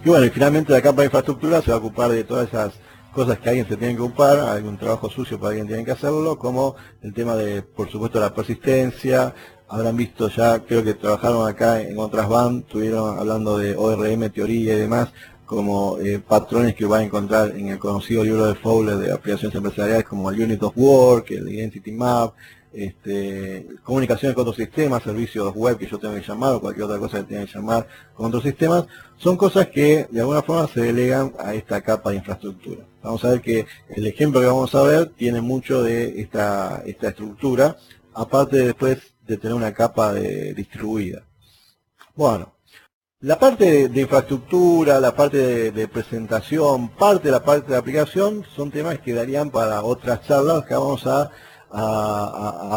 Y bueno, y finalmente la capa de infraestructura se va a ocupar de todas esas cosas que alguien se tiene que ocupar, algún trabajo sucio para alguien tiene que hacerlo, como el tema de, por supuesto, la persistencia. Habrán visto ya, creo que trabajaron acá en otras BAN, estuvieron hablando de ORM, teoría y demás, como patrones que va a encontrar en el conocido libro de Fowler de aplicaciones empresariales, como el Unit of Work, el Identity Map, comunicaciones con otros sistemas, servicios web que yo tengo que llamar o cualquier otra cosa que tenga que llamar con otros sistemas. Son cosas que de alguna forma se delegan a esta capa de infraestructura. Vamos a ver que el ejemplo que vamos a ver tiene mucho de esta estructura, aparte después de tener una capa distribuida. Bueno, la parte de infraestructura, la parte de presentación, parte de la parte de aplicación son temas que darían para otras charlas que vamos a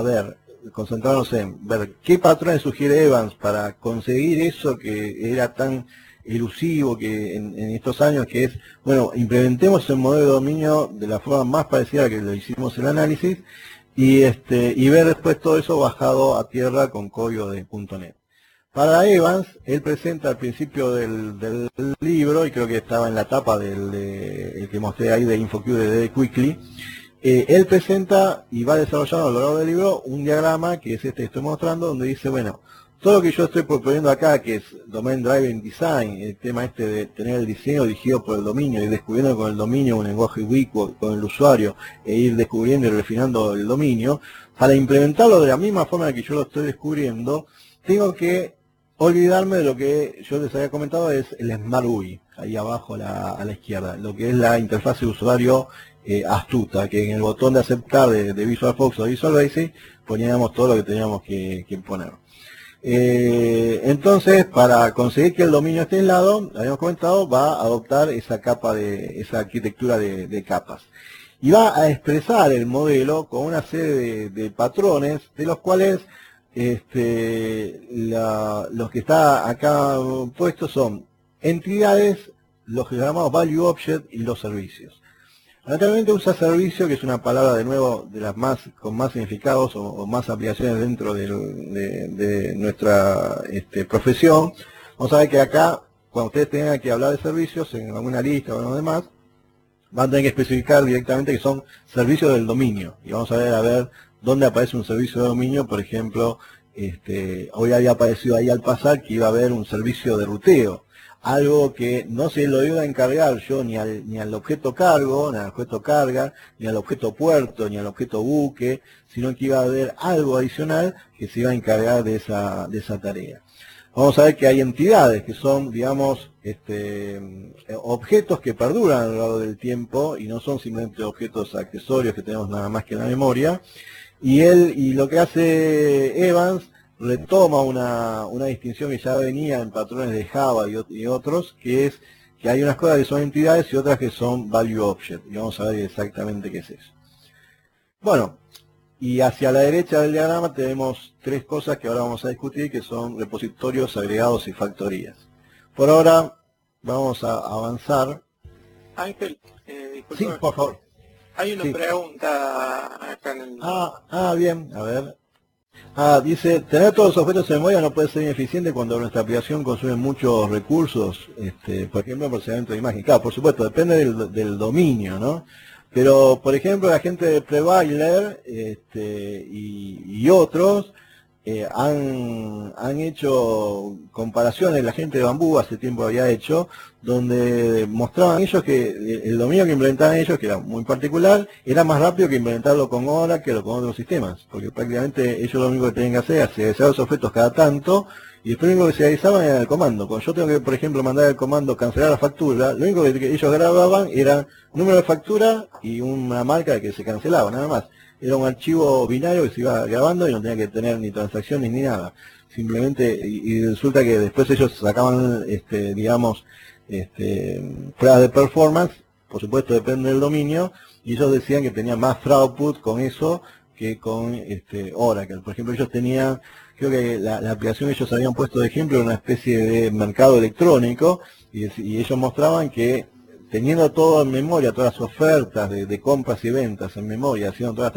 ver, concentrarnos en ver qué patrones sugiere Evans para conseguir eso que era tan elusivo que en estos años, que es, bueno, implementemos el modelo de dominio de la forma más parecida a que lo hicimos el análisis, y ver después todo eso bajado a tierra con código de .NET. Para Evans, él presenta al principio del libro, y creo que estaba en la tapa el que mostré ahí de InfoQ de Quickly, él presenta y va desarrollando a lo largo del libro un diagrama que es este que estoy mostrando, donde dice, bueno, todo lo que yo estoy proponiendo acá, que es Domain Driven Design, el tema este de tener el diseño dirigido por el dominio, y descubriendo con el dominio un lenguaje ubicuo con el usuario, e ir descubriendo y refinando el dominio, para implementarlo de la misma forma en que yo lo estoy descubriendo, tengo que olvidarme de lo que yo les había comentado, es el Smart UI, ahí abajo a la izquierda, lo que es la interfaz de usuario astuta, que en el botón de aceptar de VisualFox o Visual Basic poníamos todo lo que teníamos que poner. Entonces, para conseguir que el dominio esté aislado, habíamos comentado, va a adoptar esa esa arquitectura de capas. Y va a expresar el modelo con una serie de patrones, de los cuales los que está acá puestos son entidades, los que llamamos value object y los servicios. Naturalmente usa servicio, que es una palabra de nuevo de las con más significados o más aplicaciones dentro de nuestra profesión. Vamos a ver que acá, cuando ustedes tengan que hablar de servicios en alguna lista o en lo demás, van a tener que especificar directamente que son servicios del dominio. Y vamos a ver dónde aparece un servicio de dominio. Por ejemplo, hoy había aparecido ahí al pasar que iba a haber un servicio de ruteo. Algo que no se lo iba a encargar yo ni al objeto cargo, ni al objeto carga, ni al objeto puerto, ni al objeto buque, sino que iba a haber algo adicional que se iba a encargar de esa tarea. Vamos a ver que hay entidades que son, digamos, objetos que perduran a lo largo del tiempo y no son simplemente objetos accesorios que tenemos nada más que en la memoria. Y lo que hace Evans, retoma una distinción que ya venía en patrones de Java y otros, que es que hay unas cosas que son entidades y otras que son value object. Y vamos a ver exactamente qué es eso. Bueno, y hacia la derecha del diagrama tenemos tres cosas que ahora vamos a discutir, que son repositorios, agregados y factorías. Por ahora vamos a avanzar. Ángel, disculpa. Sí, por favor. Hay una pregunta acá en el... bien, a ver. Dice, tener todos los objetos en memoria no puede ser ineficiente cuando nuestra aplicación consume muchos recursos, por ejemplo, el procesamiento de imagen. Claro, por supuesto, depende del dominio, ¿no? Pero, por ejemplo, la gente de Prevailer y otros han hecho comparaciones, la gente de Bambú hace tiempo había hecho, donde mostraban ellos que el dominio que implementaban ellos, que era muy particular, era más rápido que implementarlo con Oracle o con otros sistemas, porque prácticamente ellos lo único que tenían que hacer es serializar los objetos cada tanto, y después lo único que se realizaban era el comando. Cuando yo tengo que, por ejemplo, mandar el comando cancelar la factura, lo único que ellos grababan era número de factura y una marca que se cancelaba, nada más. Era un archivo binario que se iba grabando y no tenía que tener ni transacciones ni nada. Simplemente, y resulta que después ellos sacaban, digamos, pruebas de performance, por supuesto depende del dominio, y ellos decían que tenían más throughput con eso que con Oracle. Por ejemplo, ellos tenían, creo que la aplicación ellos habían puesto de ejemplo una especie de mercado electrónico, y ellos mostraban que teniendo todo en memoria, todas las ofertas de compras y ventas en memoria, haciendo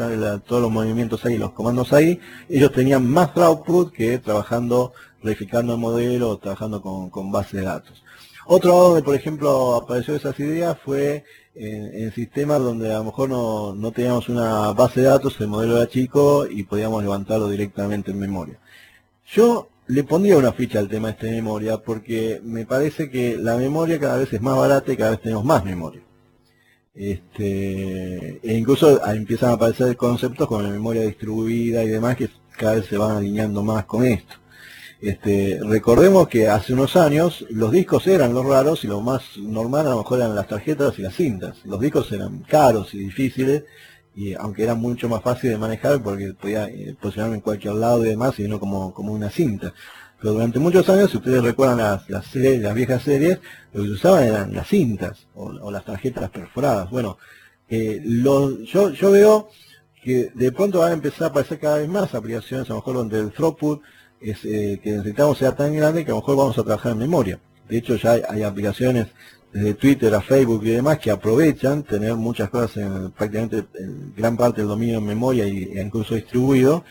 todos los movimientos ahí, los comandos ahí, ellos tenían más throughput que trabajando, verificando el modelo, trabajando con base de datos. Otro lado donde, por ejemplo, apareció esas ideas fue en sistemas donde a lo mejor no teníamos una base de datos, el modelo era chico y podíamos levantarlo directamente en memoria. Yo le pondría una ficha al tema de memoria porque me parece que la memoria cada vez es más barata y cada vez tenemos más memoria. E incluso empiezan a aparecer conceptos como la memoria distribuida y demás que cada vez se van alineando más con esto. Recordemos que hace unos años los discos eran los raros y lo más normal a lo mejor eran las tarjetas y las cintas. Los discos eran caros y difíciles, y aunque era mucho más fácil de manejar porque podía posicionarme en cualquier lado y demás, y no como una cinta. Pero durante muchos años, si ustedes recuerdan las viejas series, lo que se usaban eran las cintas o las tarjetas perforadas. Bueno, yo veo que de pronto van a empezar a aparecer cada vez más aplicaciones, a lo mejor donde el throughput que necesitamos sea tan grande que a lo mejor vamos a trabajar en memoria. De hecho ya hay aplicaciones desde Twitter a Facebook y demás que aprovechan tener muchas cosas prácticamente en gran parte del dominio en memoria e incluso distribuido.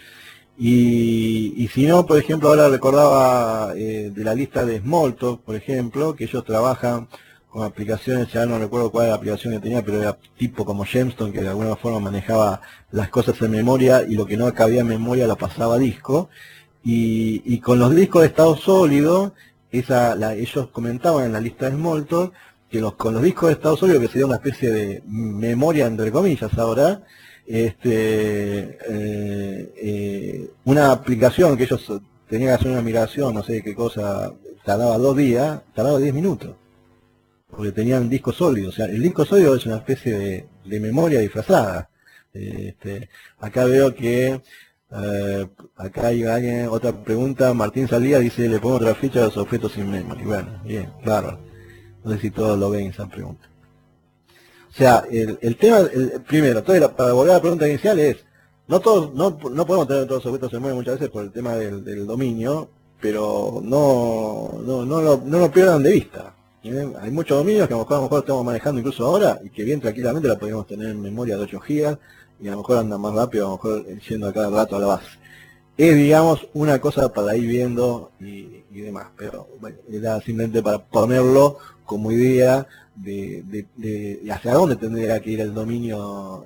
Y si no, por ejemplo, ahora recordaba de la lista de Smalltalk, por ejemplo, que ellos trabajan con aplicaciones, ya no recuerdo cuál era la aplicación que tenía, pero era tipo como Gemstone, que de alguna forma manejaba las cosas en memoria y lo que no cabía en memoria lo pasaba a disco. Y con los discos de estado sólido, ellos comentaban en la lista de Smalltalk que con los discos de estado sólido, que sería una especie de memoria entre comillas ahora, una aplicación que ellos tenían que hacer una migración, no sé qué cosa, tardaba 2 días, tardaba 10 minutos, porque tenían disco sólido. O sea, el disco sólido es una especie de memoria disfrazada. Acá veo que acá hay alguien, otra pregunta, Martín Salía dice, le pongo otra ficha a los objetos sin memoria. Bueno, bien, claro. No sé si todos lo ven esa pregunta. O sea, el tema, primero, para volver a la pregunta inicial es, no podemos tener todos los objetos en memoria muchas veces por el tema del dominio, pero no lo pierdan de vista. Hay muchos dominios que a lo mejor estamos manejando incluso ahora y que bien tranquilamente la podríamos tener en memoria de 8 GB y a lo mejor anda más rápido, a lo mejor yendo a cada rato a la base. Es, digamos, una cosa para ir viendo y demás, pero bueno, era simplemente para ponerlo como idea de hacia dónde tendría que ir el dominio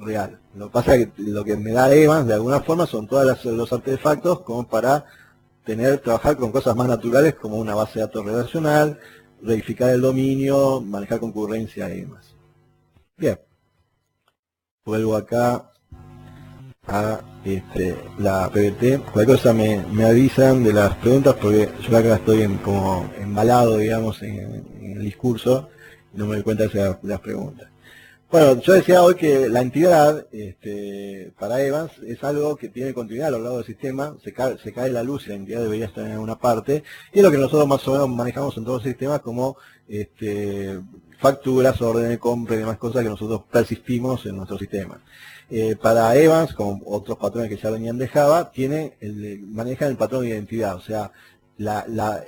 real. Lo que pasa es que lo que me da Evans de alguna forma son todos los artefactos como para trabajar con cosas más naturales como una base de datos relacional, verificar el dominio, manejar concurrencia y demás. Bien, vuelvo acá a la PBT. Cualquier cosa me avisan de las preguntas porque yo acá estoy como embalado, digamos, en el discurso y no me doy cuenta de las preguntas. Bueno, yo decía hoy que la entidad para Evans es algo que tiene continuidad a lo largo del sistema, se cae la luz y la entidad debería estar en alguna parte, y es lo que nosotros más o menos manejamos en todos los sistemas como facturas, orden de compra y demás cosas que nosotros persistimos en nuestro sistema. Para Evans, como otros patrones que ya venían de Java, manejan el patrón de identidad, o sea,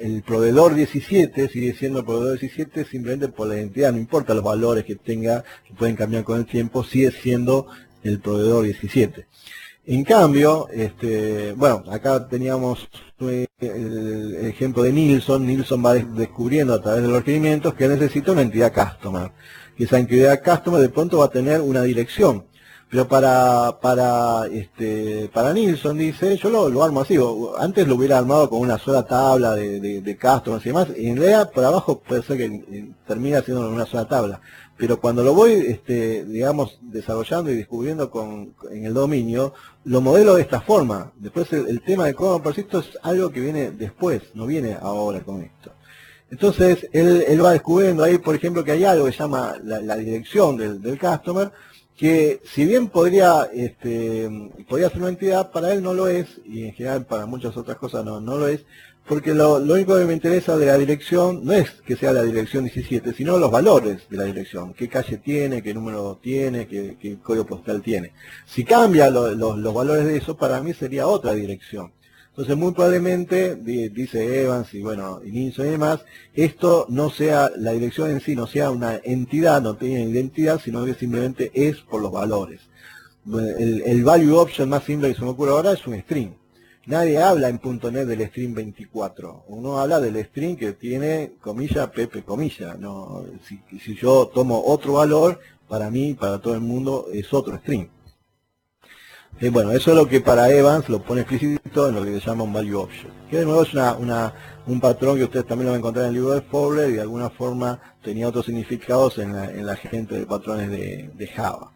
el proveedor 17 sigue siendo el proveedor 17 simplemente por la identidad, no importa los valores que tenga, que pueden cambiar con el tiempo, sigue siendo el proveedor 17. En cambio, bueno, acá teníamos el ejemplo de Nilsson. Nilsson va descubriendo a través de los requerimientos que necesita una entidad customer, que esa entidad customer de pronto va a tener una dirección. Pero para Nilsson, dice, yo lo armo así, antes lo hubiera armado con una sola tabla de customers y demás, y en realidad por abajo puede ser que termine siendo una sola tabla. Pero cuando lo voy, digamos, desarrollando y descubriendo en el dominio, lo modelo de esta forma. Después el tema de cómo persisto es algo que viene después, no viene ahora con esto. Entonces, él va descubriendo ahí, por ejemplo, que hay algo que se llama la dirección del customer, que si bien podría ser una entidad, para él no lo es, y en general para muchas otras cosas no lo es, porque lo único que me interesa de la dirección no es que sea la dirección 17, sino los valores de la dirección, qué calle tiene, qué número tiene, qué código postal tiene. Si cambia los valores de eso, para mí sería otra dirección. Entonces muy probablemente, dice Evans y bueno, y Nilsson y demás, esto no sea, la dirección en sí no sea una entidad, no tiene identidad, sino que simplemente es por los valores. El value option más simple que se me ocurre ahora es un string. Nadie habla en .NET del string 24. Uno habla del string que tiene comilla, Pepe, comilla. No, si yo tomo otro valor, para mí, para todo el mundo, es otro string. Bueno, eso es lo que para Evans lo pone explícito en lo que se llama un value option. Que de nuevo es un patrón que ustedes también lo van a encontrar en el libro de Fowler y de alguna forma tenía otros significados en la gente de patrones de Java.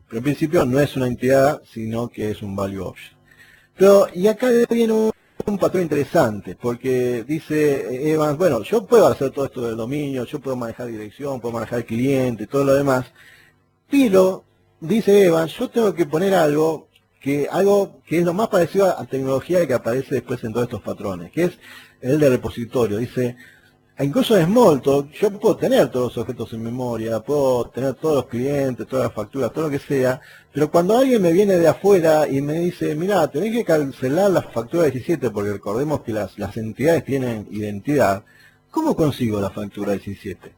Pero en principio no es una entidad, sino que es un value option. Pero, y acá viene un patrón interesante, porque dice Evans, bueno, yo puedo hacer todo esto del dominio, yo puedo manejar dirección, puedo manejar cliente, todo lo demás, pero, dice Evans, yo tengo que poner algo que es lo más parecido a tecnología que aparece después en todos estos patrones, que es el de repositorio. Dice, incluso en Smalltalk, yo puedo tener todos los objetos en memoria, puedo tener todos los clientes, todas las facturas, todo lo que sea, pero cuando alguien me viene de afuera y me dice, mira, tenés que cancelar la factura 17 porque recordemos que las entidades tienen identidad, ¿Cómo consigo la factura 17?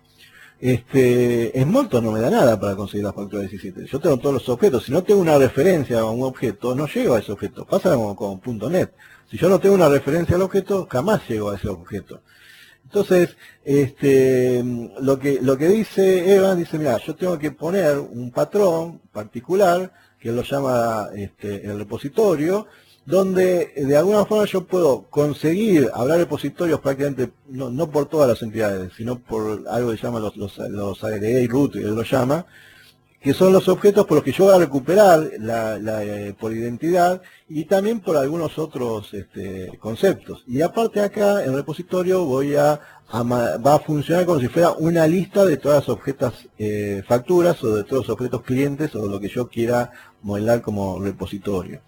Smalltalk no me da nada para conseguir la factura 17. Yo tengo todos los objetos. Si no tengo una referencia a un objeto, no llego a ese objeto. Pasa como con .NET. Si yo no tengo una referencia al objeto, jamás llego a ese objeto. Entonces, lo que dice Evan, dice, mira, yo tengo que poner un patrón particular, que lo llama el repositorio, donde de alguna forma yo puedo conseguir hablar repositorios prácticamente, no por todas las entidades, sino por algo que se llama los ARE y root, él lo llama, que son los objetos por los que yo voy a recuperar por identidad y también por algunos otros conceptos. Y aparte acá, el repositorio va a funcionar como si fuera una lista de todas las objetas facturas o de todos los objetos clientes o lo que yo quiera modelar como repositorio.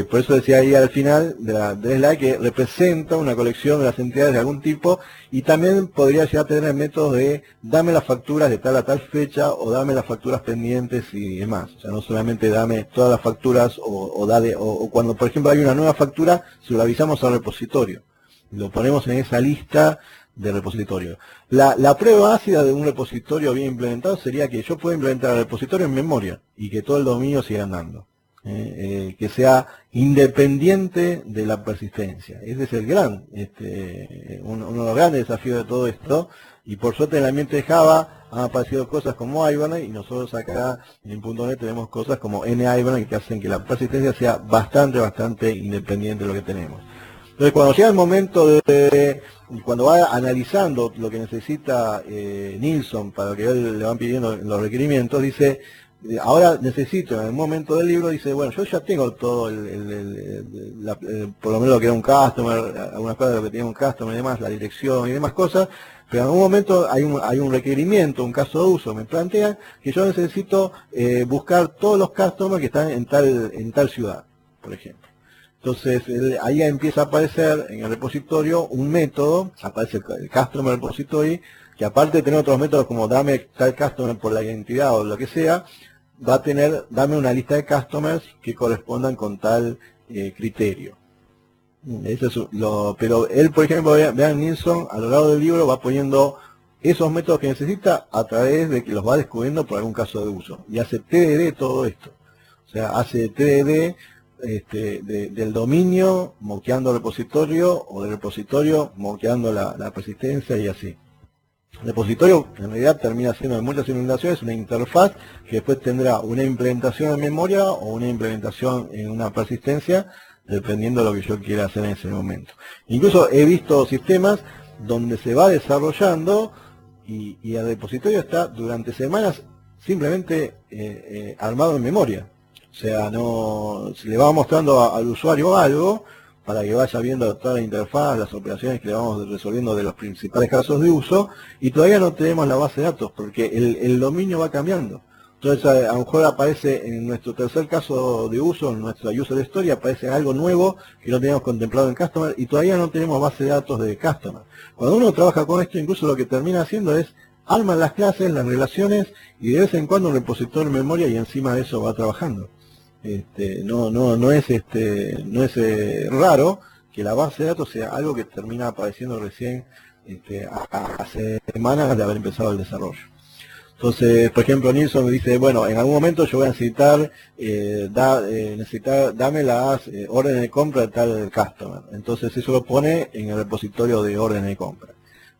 Por eso decía ahí al final del slide que representa una colección de las entidades de algún tipo y también podría llegar a tener métodos de dame las facturas de tal a tal fecha o dame las facturas pendientes y demás. O sea, no solamente dame todas las facturas o cuando por ejemplo hay una nueva factura, se lo avisamos al repositorio. Lo ponemos en esa lista del repositorio. La prueba ácida de un repositorio bien implementado sería que yo pueda implementar el repositorio en memoria y que todo el dominio siga andando. Que sea independiente de la persistencia. Ese es el uno de los grandes desafíos de todo esto, y por suerte en el ambiente de Java han aparecido cosas como Hibernate, y nosotros acá en .NET tenemos cosas como NHibernate que hacen que la persistencia sea bastante independiente de lo que tenemos. Entonces cuando llega el momento cuando va analizando lo que necesita Nilsson para lo que le van pidiendo los requerimientos, dice, ahora necesito, en el momento del libro, dice, bueno, yo ya tengo todo, por lo menos lo que era un customer, algunas cosas de lo que tenía un customer y demás, la dirección y demás cosas, pero en algún momento hay un requerimiento, un caso de uso, me plantean que yo necesito buscar todos los customers que están en tal ciudad, por ejemplo. Entonces, ahí empieza a aparecer en el repositorio un método, aparece el customer repository, que aparte de tener otros métodos como dame tal customer por la identidad o lo que sea, va a tener, dame una lista de customers que correspondan con tal criterio. Eso es pero él, por ejemplo, vean Nilsson, a lo largo del libro va poniendo esos métodos que necesita a través de que los va descubriendo por algún caso de uso. Y hace TDD todo esto. O sea, hace TDD del dominio moqueando el repositorio o del repositorio moqueando la persistencia y así. El repositorio en realidad termina siendo en muchas implementaciones una interfaz que después tendrá una implementación en memoria o una implementación en una persistencia dependiendo de lo que yo quiera hacer en ese momento. Incluso he visto sistemas donde se va desarrollando y el repositorio está durante semanas simplemente armado en memoria. O sea, no se le va mostrando al usuario algo para que vaya viendo toda la interfaz, las operaciones que le vamos resolviendo de los principales casos de uso, y todavía no tenemos la base de datos, porque el dominio va cambiando. Entonces, a lo mejor aparece en nuestro tercer caso de uso, en nuestra user story, aparece algo nuevo que no teníamos contemplado en Customer, y todavía no tenemos base de datos de Customer. Cuando uno trabaja con esto, incluso lo que termina haciendo es arma las clases, las relaciones, y de vez en cuando un repositorio en memoria, y encima de eso va trabajando. No es raro que la base de datos sea algo que termina apareciendo recién hace semanas de haber empezado el desarrollo. Entonces, por ejemplo, Nilsson me dice, bueno, en algún momento yo voy a necesitar, dame las órdenes de compra de tal customer. Entonces eso lo pone en el repositorio de órdenes de compra.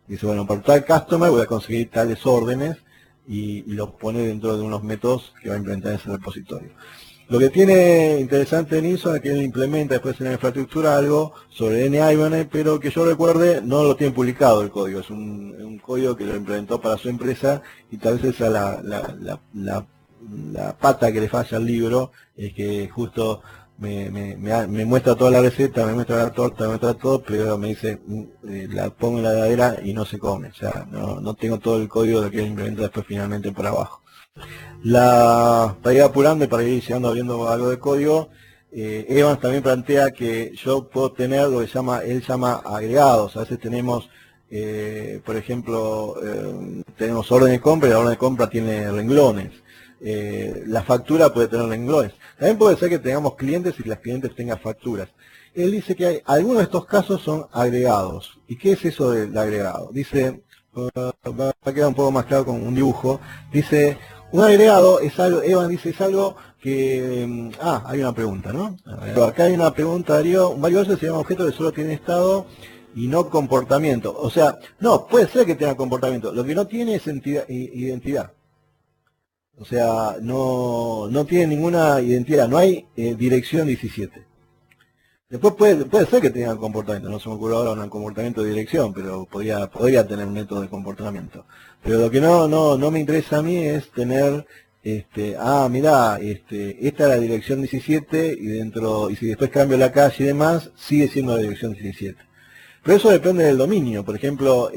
Dice, bueno, para tal customer voy a conseguir tales órdenes y lo pone dentro de unos métodos que va a implementar en ese repositorio. Lo que tiene interesante Nilsson es que él implementa después en la infraestructura algo sobre NHibernate, pero que yo recuerde no lo tiene publicado el código, es un código que lo implementó para su empresa y tal vez esa la pata que le falla al libro, es que justo me muestra toda la receta, me muestra la torta, me muestra todo, pero me dice la pongo en la heladera y no se come, o sea, no tengo todo el código de que él implementa después finalmente por abajo. Para ir apurando y para ir llegando viendo algo de código, Evans también plantea que yo puedo tener lo que él llama agregados. A veces tenemos, por ejemplo, tenemos orden de compra y la orden de compra tiene renglones. la factura puede tener renglones. También puede ser que tengamos clientes y las clientes tengan facturas. Él dice que hay, algunos de estos casos son agregados. ¿Y qué es eso del agregado? Dice, va a quedar un poco más claro con un dibujo. Dice, un agregado es algo, Evan dice, es algo que... hay una pregunta, ¿no? Acá hay una pregunta, Darío. Un valioso se llama objeto que solo tiene estado y no comportamiento. O sea, no, puede ser que tenga comportamiento. Lo que no tiene es identidad. O sea, no tiene ninguna identidad. No hay dirección 17. Después puede ser que tenga comportamiento, no se me ocurre ahora un comportamiento de dirección, pero podría tener un método de comportamiento. Pero lo que no me interesa a mí es tener, mirá, esta es la dirección 17 y si después cambio la calle y demás, sigue siendo la dirección 17. Pero eso depende del dominio. Por ejemplo,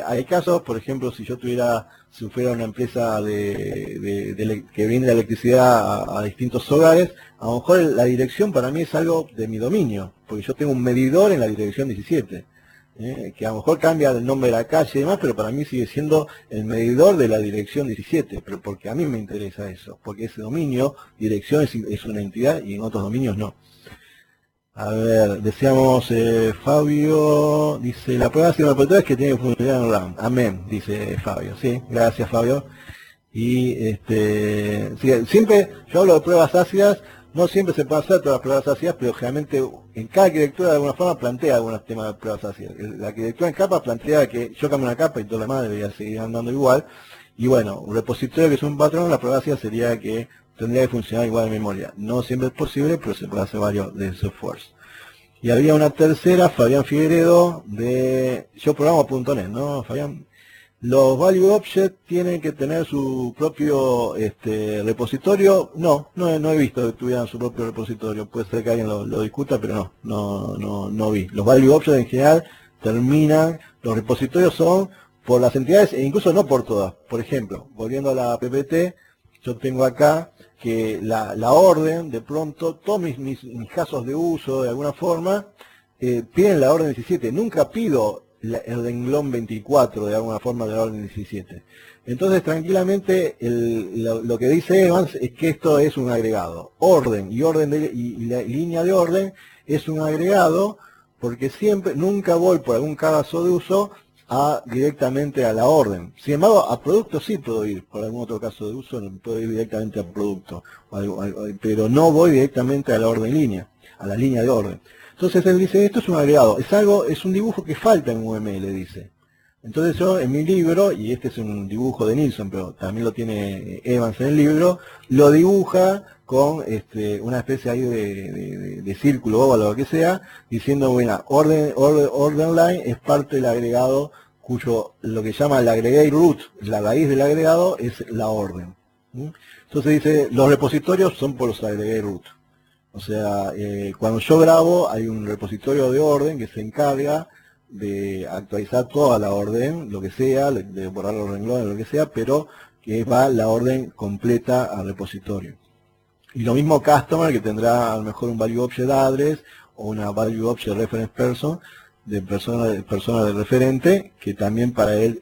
hay casos, por ejemplo, si fuera una empresa que brinda electricidad a distintos hogares, a lo mejor la dirección para mí es algo de mi dominio, porque yo tengo un medidor en la dirección 17, que a lo mejor cambia el nombre de la calle y demás, pero para mí sigue siendo el medidor de la dirección 17, pero porque a mí me interesa eso, porque ese dominio, dirección es una entidad y en otros dominios no. A ver, decíamos, Fabio, dice, la prueba de repertorio es que tiene que funcionar en RAM. Amén, dice Fabio. Sí, gracias Fabio. Y sí, siempre, yo hablo de pruebas ácidas, no siempre se puede hacer todas las pruebas ácidas, pero generalmente en cada arquitectura de alguna forma plantea algunos temas de pruebas ácidas. La arquitectura en capa plantea que yo cambio una capa y todo lo demás debería seguir andando igual. Y bueno, un repositorio que es un patrón, la prueba ácida sería que tendría que funcionar igual en memoria. No siempre es posible, pero se puede hacer varios de esos esfuerzos. Y había una tercera, Fabián Figueredo, de yo programo.net, ¿no, Fabián? Los value objects tienen que tener su propio repositorio. No he visto que tuvieran su propio repositorio. Puede ser que alguien lo discuta, pero no vi. Los value objects en general terminan, los repositorios son por las entidades e incluso no por todas. Por ejemplo, volviendo a la PPT, yo tengo acá que la orden, de pronto, todos mis casos de uso, de alguna forma, piden la orden 17. Nunca pido el renglón 24, de alguna forma, de la orden 17. Entonces, tranquilamente, lo que dice Evans es que esto es un agregado. Orden y la línea de orden es un agregado porque nunca voy por algún caso de uso directamente a la orden. Sin embargo, a producto sí puedo ir, por algún otro caso de uso no puedo ir directamente a producto, pero no voy directamente a la orden línea, a la línea de orden. Entonces él dice, esto es un agregado, es un dibujo que falta en UML, dice. Entonces yo en mi libro, y este es un dibujo de Nilsson, pero también lo tiene Evans en el libro, lo dibuja con una especie ahí de círculo, óvalo, lo que sea, diciendo, bueno, order line es parte del agregado cuyo, lo que llama el aggregate root, la raíz del agregado es la orden. Entonces dice, los repositorios son por los aggregate root. O sea, cuando yo grabo hay un repositorio de orden que se encarga de actualizar toda la orden, lo que sea, de borrar los renglones, lo que sea, pero que va la orden completa al repositorio. Y lo mismo customer, que tendrá a lo mejor un value object address o una value object reference person, de persona de referente, que también para él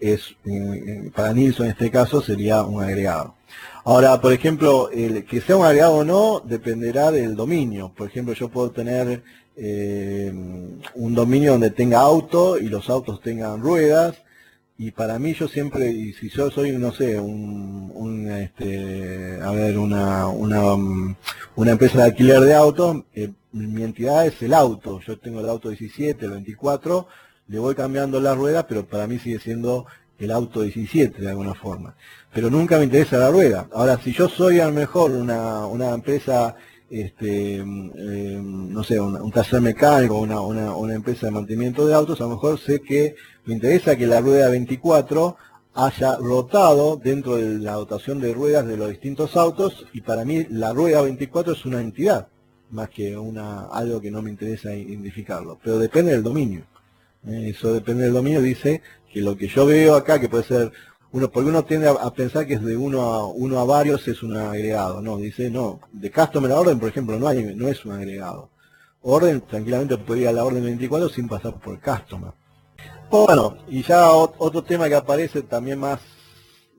para Nilsson en este caso sería un agregado. Ahora, por ejemplo, que sea un agregado o no dependerá del dominio. Por ejemplo, yo puedo tener un dominio donde tenga auto y los autos tengan ruedas, y para mí yo siempre, y si yo soy, no sé, una empresa de alquiler de autos, mi entidad es el auto. Yo tengo el auto 17, el 24, le voy cambiando las ruedas, pero para mí sigue siendo el auto 17 de alguna forma. Pero nunca me interesa la rueda. Ahora, si yo soy a lo mejor una empresa, no sé, un taller mecánico, una empresa de mantenimiento de autos, a lo mejor sé que me interesa que la rueda 24 haya rotado dentro de la dotación de ruedas de los distintos autos, y para mí la rueda 24 es una entidad, más que algo que no me interesa identificarlo. Pero depende del dominio. Eso depende del dominio, dice que lo que yo veo acá, que puede ser porque uno tiende a pensar que es de uno a varios es un agregado. No, dice no, de customer a orden, por ejemplo, no es un agregado. Orden, tranquilamente podría ir a la orden 24 sin pasar por customer. Bueno, y ya otro tema que aparece también más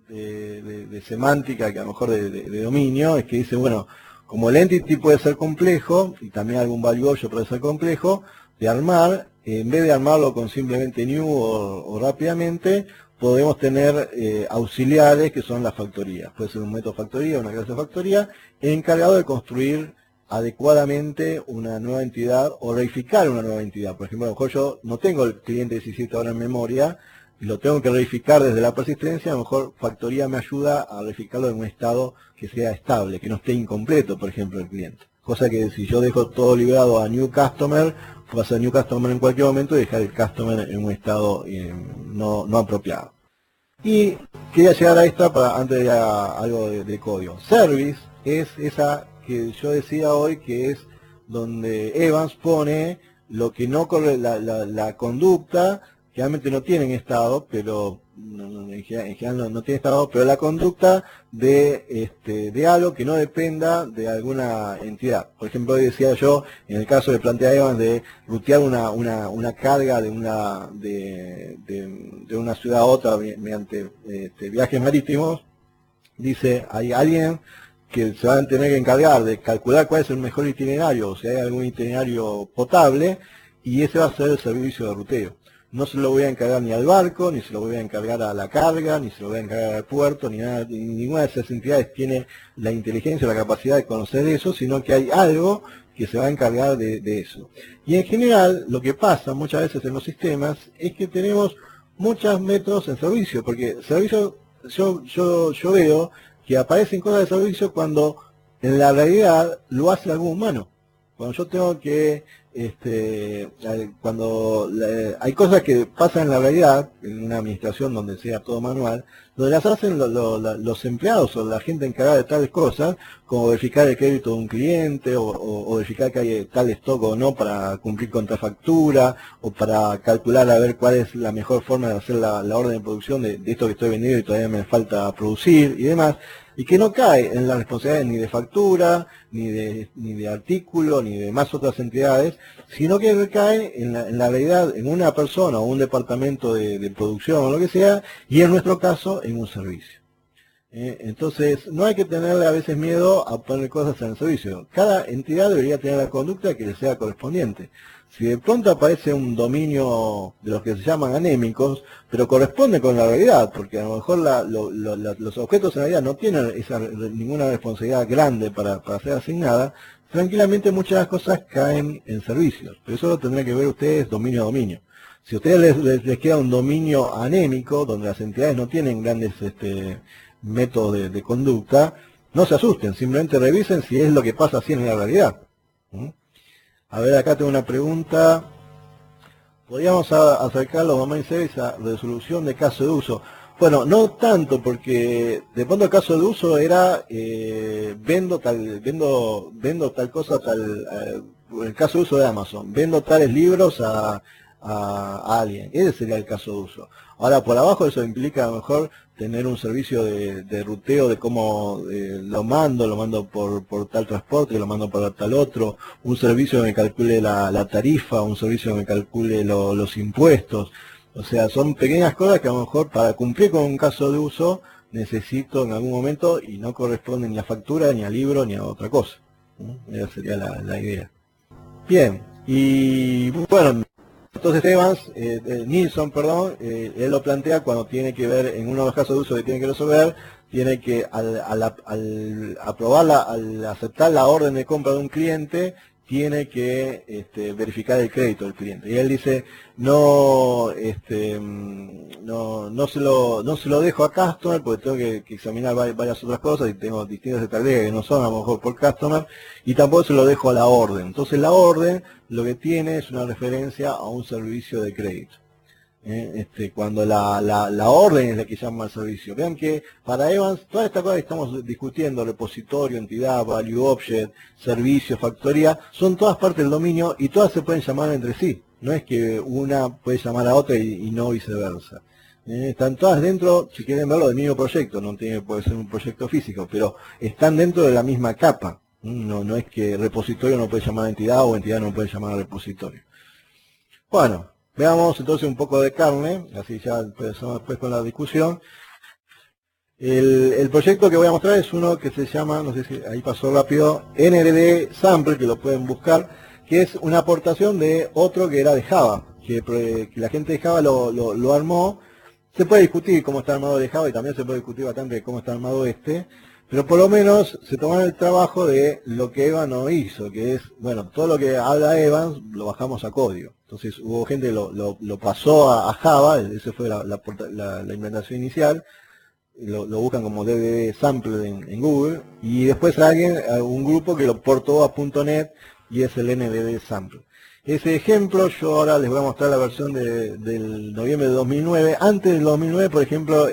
de semántica, que a lo mejor de dominio, es que dice, bueno, como el entity puede ser complejo, y también algún value object puede ser complejo, de armar, en vez de armarlo con simplemente new o rápidamente, podemos tener auxiliares que son las factorías. Puede ser un método factoría, una clase factoría, encargado de construir adecuadamente una nueva entidad o reificar una nueva entidad. Por ejemplo, a lo mejor yo no tengo el cliente 17 ahora en memoria y lo tengo que reificar desde la persistencia. A lo mejor factoría me ayuda a reificarlo en un estado que sea estable, que no esté incompleto, por ejemplo, el cliente. Cosa que si yo dejo todo liberado a new customer, puedo hacer new customer en cualquier momento y dejar el customer en un estado no apropiado. Y quería llegar a esta para antes de algo de código. Service es esa que yo decía hoy, que es donde Evans pone lo que no corre, la conducta, que realmente no tiene estado, pero en general no tiene estado, pero la conducta de algo que no dependa de alguna entidad. Por ejemplo, hoy decía yo, en el caso que plantea Evans, de rutear una carga de una ciudad a otra mediante viajes marítimos, dice, hay alguien que se van a tener que encargar de calcular cuál es el mejor itinerario, o si hay algún itinerario potable, y ese va a ser el servicio de ruteo. No se lo voy a encargar ni al barco, ni se lo voy a encargar a la carga, ni se lo voy a encargar al puerto, ni nada, ninguna de esas entidades tiene la inteligencia o la capacidad de conocer eso, sino que hay algo que se va a encargar de eso. Y en general, lo que pasa muchas veces en los sistemas es que tenemos muchos métodos en servicio, porque servicio, yo veo que aparecen cosas de servicio cuando en la realidad lo hace algún humano. Cuando yo tengo que, hay cosas que pasan en la realidad, en una administración donde sea todo manual, donde las hacen los empleados o la gente encargada de tales cosas, como verificar el crédito de un cliente, o verificar que hay tal stock o no para cumplir contrafactura, o para calcular a ver cuál es la mejor forma de hacer la orden de producción de esto que estoy vendiendo y todavía me falta producir y demás. Y que no cae en las responsabilidades ni de factura, ni de artículo, ni de más otras entidades, sino que recae en la realidad en una persona o un departamento de producción o lo que sea, y en nuestro caso en un servicio. Entonces, no hay que tenerle a veces miedo a poner cosas en el servicio. Cada entidad debería tener la conducta que le sea correspondiente. Si de pronto aparece un dominio de los que se llaman anémicos, pero corresponde con la realidad, porque a lo mejor los objetos en realidad no tienen ninguna responsabilidad grande para ser asignada, tranquilamente muchas de las cosas caen en servicios. Pero eso lo tendrán que ver ustedes dominio a dominio. Si a ustedes les queda un dominio anémico, donde las entidades no tienen grandes métodos de conducta, no se asusten, simplemente revisen si es lo que pasa así en la realidad. A ver, acá tengo una pregunta. ¿Podríamos acercar los domain service a resolución de caso de uso? Bueno, no tanto, porque de pronto el caso de uso era vendo tal cosa, el caso de uso de Amazon, vendo tales libros a alguien. Ese sería el caso de uso. Ahora, por abajo eso implica a lo mejor tener un servicio de ruteo de cómo lo mando por tal transporte, lo mando por tal otro, un servicio que me calcule la tarifa, un servicio que me calcule los impuestos. O sea, son pequeñas cosas que a lo mejor para cumplir con un caso de uso necesito en algún momento y no corresponden ni a factura, ni a libro, ni a otra cosa. Esa sería la idea. Bien, y bueno, entonces Evans, Nilsson, perdón, él lo plantea cuando tiene que ver, en uno de los casos de uso que tiene que resolver, tiene que al aprobarla, al aceptar la orden de compra de un cliente, tiene que verificar el crédito del cliente. Y él dice, no se lo dejo a customer porque tengo que examinar varias otras cosas y tengo distintas estrategias que no son a lo mejor por customer, y tampoco se lo dejo a la orden. Entonces la orden lo que tiene es una referencia a un servicio de crédito. Cuando la orden es la que llama al servicio. Vean que para Evans, todas estas cosas que estamos discutiendo, repositorio, entidad, value object, servicio, factoría, son todas partes del dominio y todas se pueden llamar entre sí. No es que una puede llamar a otra y no viceversa. Están todas dentro, si quieren verlo, del mismo proyecto, no puede ser un proyecto físico, pero están dentro de la misma capa. No es que repositorio no puede llamar a entidad o entidad no puede llamar a repositorio. Bueno. Veamos entonces un poco de carne, así ya empezamos después con la discusión. El proyecto que voy a mostrar es uno que se llama, no sé si ahí pasó rápido, NRD Sample, que lo pueden buscar, que es una aportación de otro que era de Java, que la gente de Java lo armó. Se puede discutir cómo está armado de Java y también se puede discutir bastante de cómo está armado este, pero por lo menos se tomaron el trabajo de lo que Evan no hizo, que es, bueno, todo lo que habla Evans lo bajamos a código. Entonces hubo gente que lo pasó a Java, esa fue la implementación inicial. Lo buscan como DDD Sample en Google, y después un grupo que lo portó a .NET y es el NDD Sample. Ese ejemplo yo ahora les voy a mostrar la versión del noviembre de 2009. Antes del 2009, por ejemplo,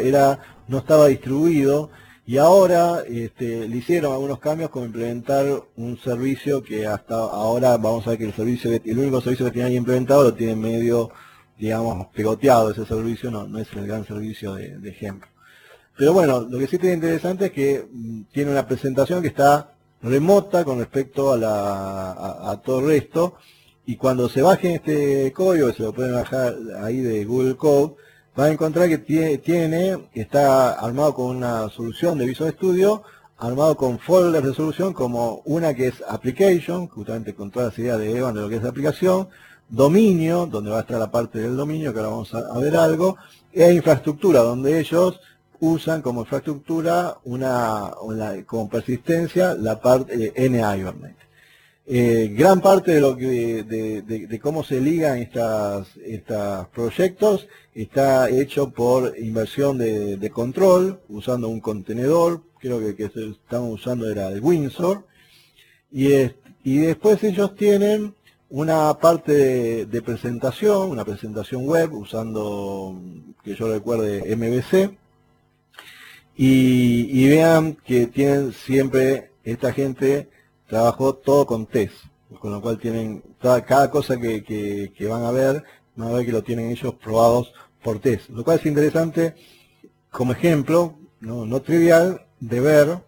no estaba distribuido, y ahora le hicieron algunos cambios como implementar un servicio que hasta ahora vamos a ver que el único servicio que tiene ahí implementado lo tiene medio, digamos, pegoteado. Ese servicio no es el gran servicio de ejemplo. Pero bueno, lo que sí tiene interesante es que tiene una presentación que está remota con respecto a todo el resto, y cuando se bajen este código, que se lo pueden bajar ahí de Google Code, van a encontrar que está armado con una solución de Visual Studio, armado con folders de solución, como una que es Application, justamente con todas las ideas de Evan de lo que es la aplicación, dominio, donde va a estar la parte del dominio, que ahora vamos a ver algo, e infraestructura, donde ellos usan como infraestructura como persistencia la parte NIBernet. Gran parte de lo de cómo se ligan estos proyectos está hecho por inversión de control, usando un contenedor, creo que estaban usando era el Windsor, y después ellos tienen una parte de presentación, una presentación web, usando, que yo recuerde, MVC. Y vean que tienen siempre, esta gente trabajó todo con test, con lo cual tienen cada cosa que van a ver que lo tienen ellos probados por test, lo cual es interesante como ejemplo, no trivial, de ver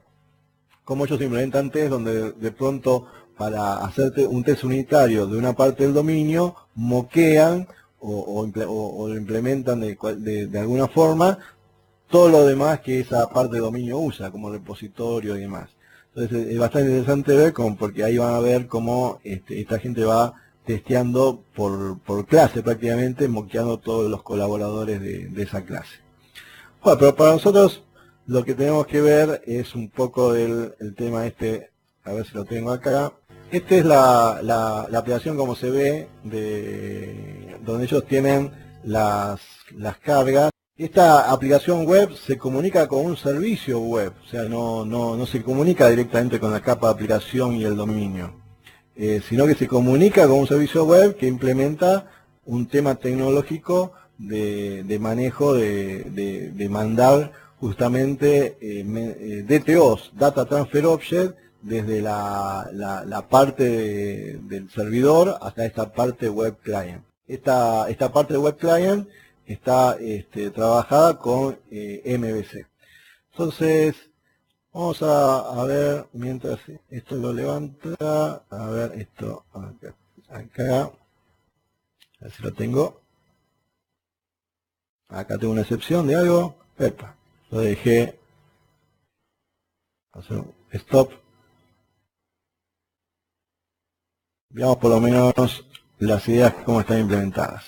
cómo ellos implementan test, donde de pronto para hacerte un test unitario de una parte del dominio, moquean o lo implementan de alguna forma todo lo demás que esa parte de dominio usa, como repositorio y demás. Entonces es bastante interesante ver porque ahí van a ver cómo esta gente va testeando por clase prácticamente, moqueando todos los colaboradores de esa clase. Bueno, pero para nosotros lo que tenemos que ver es un poco el tema a ver si lo tengo acá. Esta es la aplicación como se ve, donde ellos tienen las cargas. Esta aplicación web se comunica con un servicio web, o sea, no se comunica directamente con la capa de aplicación y el dominio, sino que se comunica con un servicio web que implementa un tema tecnológico de manejo de mandar justamente DTOs, Data Transfer Object, desde la parte del servidor hasta esta parte web client. Esta parte de web client está trabajada con MVC. Entonces, vamos a ver, mientras esto lo levanta, a ver esto, acá, a ver si lo tengo. Acá tengo una excepción de algo. Epa, lo dejé hacer un stop. Veamos por lo menos las ideas cómo están implementadas.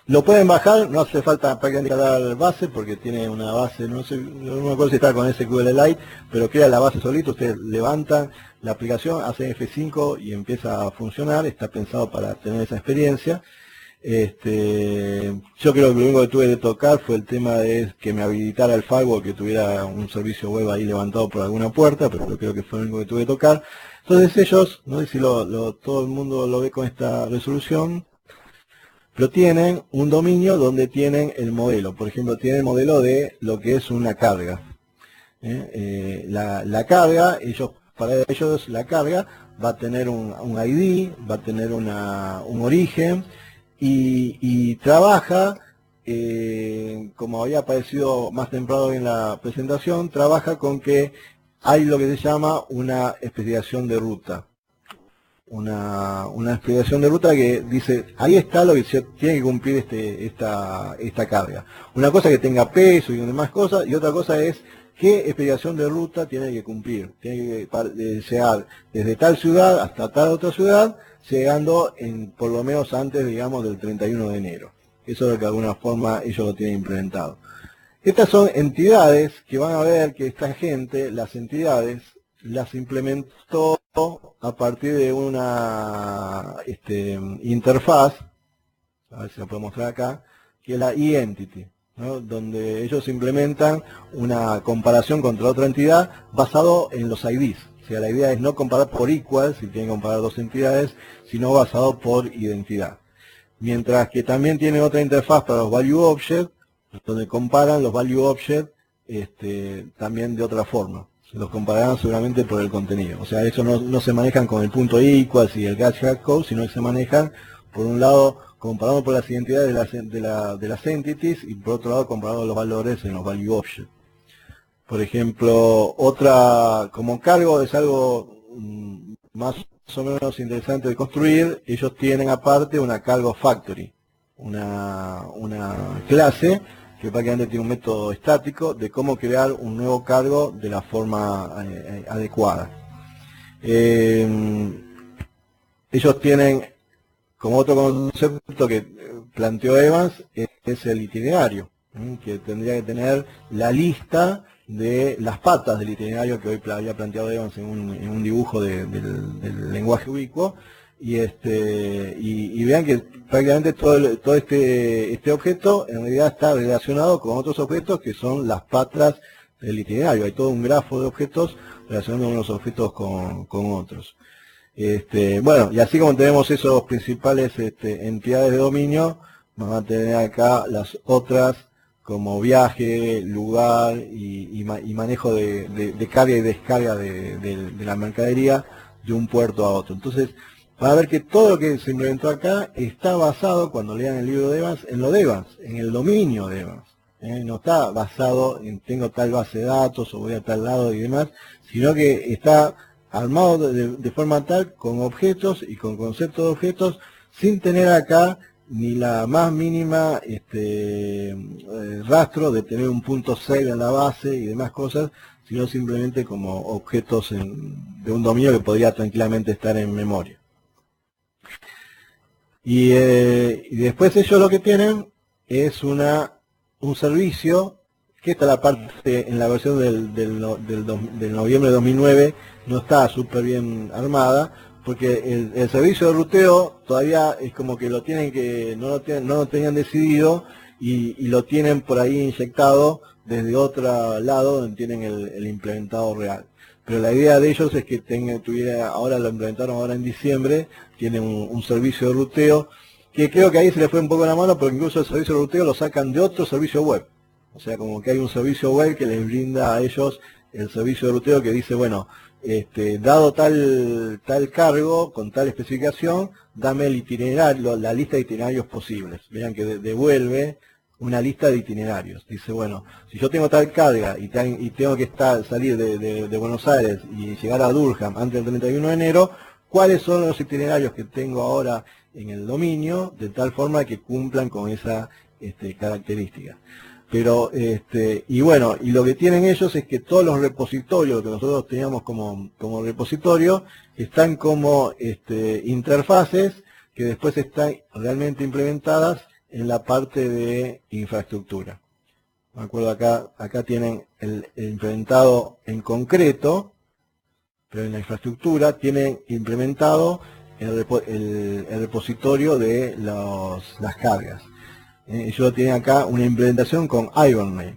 Lo pueden bajar, no hace falta prácticamente instalar base porque tiene una base, no me acuerdo si está con SQLite, pero crea la base solito. Ustedes levantan la aplicación, hacen F5 y empieza a funcionar. Está pensado para tener esa experiencia. Yo creo que lo único que tuve que tocar fue el tema de que me habilitara el firewall, que tuviera un servicio web ahí levantado por alguna puerta, pero creo que fue lo único que tuve que tocar. Entonces ellos, no sé si todo el mundo lo ve con esta resolución, pero tienen un dominio donde tienen el modelo. Por ejemplo, tienen el modelo de lo que es una carga. La carga, para ellos la carga va a tener un ID, va a tener un origen, y trabaja, como había aparecido más temprano en la presentación, trabaja con que hay lo que se llama una especificación de ruta. una explicación de ruta que dice, ahí está lo que se tiene que cumplir esta carga. Una cosa que tenga peso y demás cosas, y otra cosa es qué explicación de ruta tiene que cumplir. Tiene que llegar desde tal ciudad hasta tal otra ciudad, llegando por lo menos antes, digamos, del 31 de enero. Eso es lo que de alguna forma ellos lo tienen implementado. Estas son entidades que van a ver que esta gente, las entidades, las implementó a partir de una interfaz, a ver si la puedo mostrar acá, que es la e-entity, ¿no? Donde ellos implementan una comparación contra otra entidad basado en los IDs. O sea, la idea es no comparar por equal, si tienen que comparar dos entidades, sino basado por identidad. Mientras que también tiene otra interfaz para los value object, donde comparan los value object también de otra forma. Los compararán seguramente por el contenido. O sea, eso no se manejan con el punto equals y el get code, sino que se manejan, por un lado, comparando por las identidades de las entities, y por otro lado, comparando los valores en los value object. Por ejemplo, otra, como cargo, es algo más o menos interesante de construir. Ellos tienen aparte una cargo factory, una clase que prácticamente tiene un método estático de cómo crear un nuevo cargo de la forma adecuada. Ellos tienen como otro concepto que planteó Evans, es el itinerario, que tendría que tener la lista de las patas del itinerario que hoy había planteado Evans en un dibujo del lenguaje ubicuo. Y vean que prácticamente todo este objeto en realidad está relacionado con otros objetos que son las patas del itinerario. Hay todo un grafo de objetos relacionando unos objetos con otros. Bueno, y así como tenemos esos principales entidades de dominio, vamos a tener acá las otras como viaje, lugar y manejo de carga y descarga de la mercadería de un puerto a otro. Entonces, van a ver que todo lo que se implementó acá está basado, cuando lean el libro de Evans, en lo de Evans, en el dominio de Evans. No está basado en tengo tal base de datos o voy a tal lado y demás, sino que está armado de forma tal, con objetos y con conceptos de objetos, sin tener acá ni la más mínima rastro de tener un punto save en la base y demás cosas, sino simplemente como objetos de un dominio que podría tranquilamente estar en memoria. Y después ellos lo que tienen es un servicio, que está la parte en la versión del noviembre de 2009, no está súper bien armada, porque el servicio de ruteo todavía es como que no lo tenían decidido y lo tienen por ahí inyectado desde otro lado donde tienen el implementado real. Pero la idea de ellos es que ahora lo implementaron ahora en diciembre, tienen un servicio de ruteo, que creo que ahí se les fue un poco la mano, porque incluso el servicio de ruteo lo sacan de otro servicio web. O sea, como que hay un servicio web que les brinda a ellos el servicio de ruteo que dice, bueno, dado tal cargo, con tal especificación, dame el itinerario, la lista de itinerarios posibles. Vean que devuelve una lista de itinerarios. Dice, bueno, si yo tengo tal carga y tengo que salir de Buenos Aires y llegar a Durham antes del 31 de enero, ¿cuáles son los itinerarios que tengo ahora en el dominio, de tal forma que cumplan con esa característica? Pero, y bueno, y lo que tienen ellos es que todos los repositorios que nosotros teníamos como repositorio están como interfaces que después están realmente implementadas en la parte de infraestructura. Me acuerdo acá tienen el implementado en concreto, pero en la infraestructura tienen implementado el repositorio de las cargas. Ellos tienen acá una implementación con Hibernate.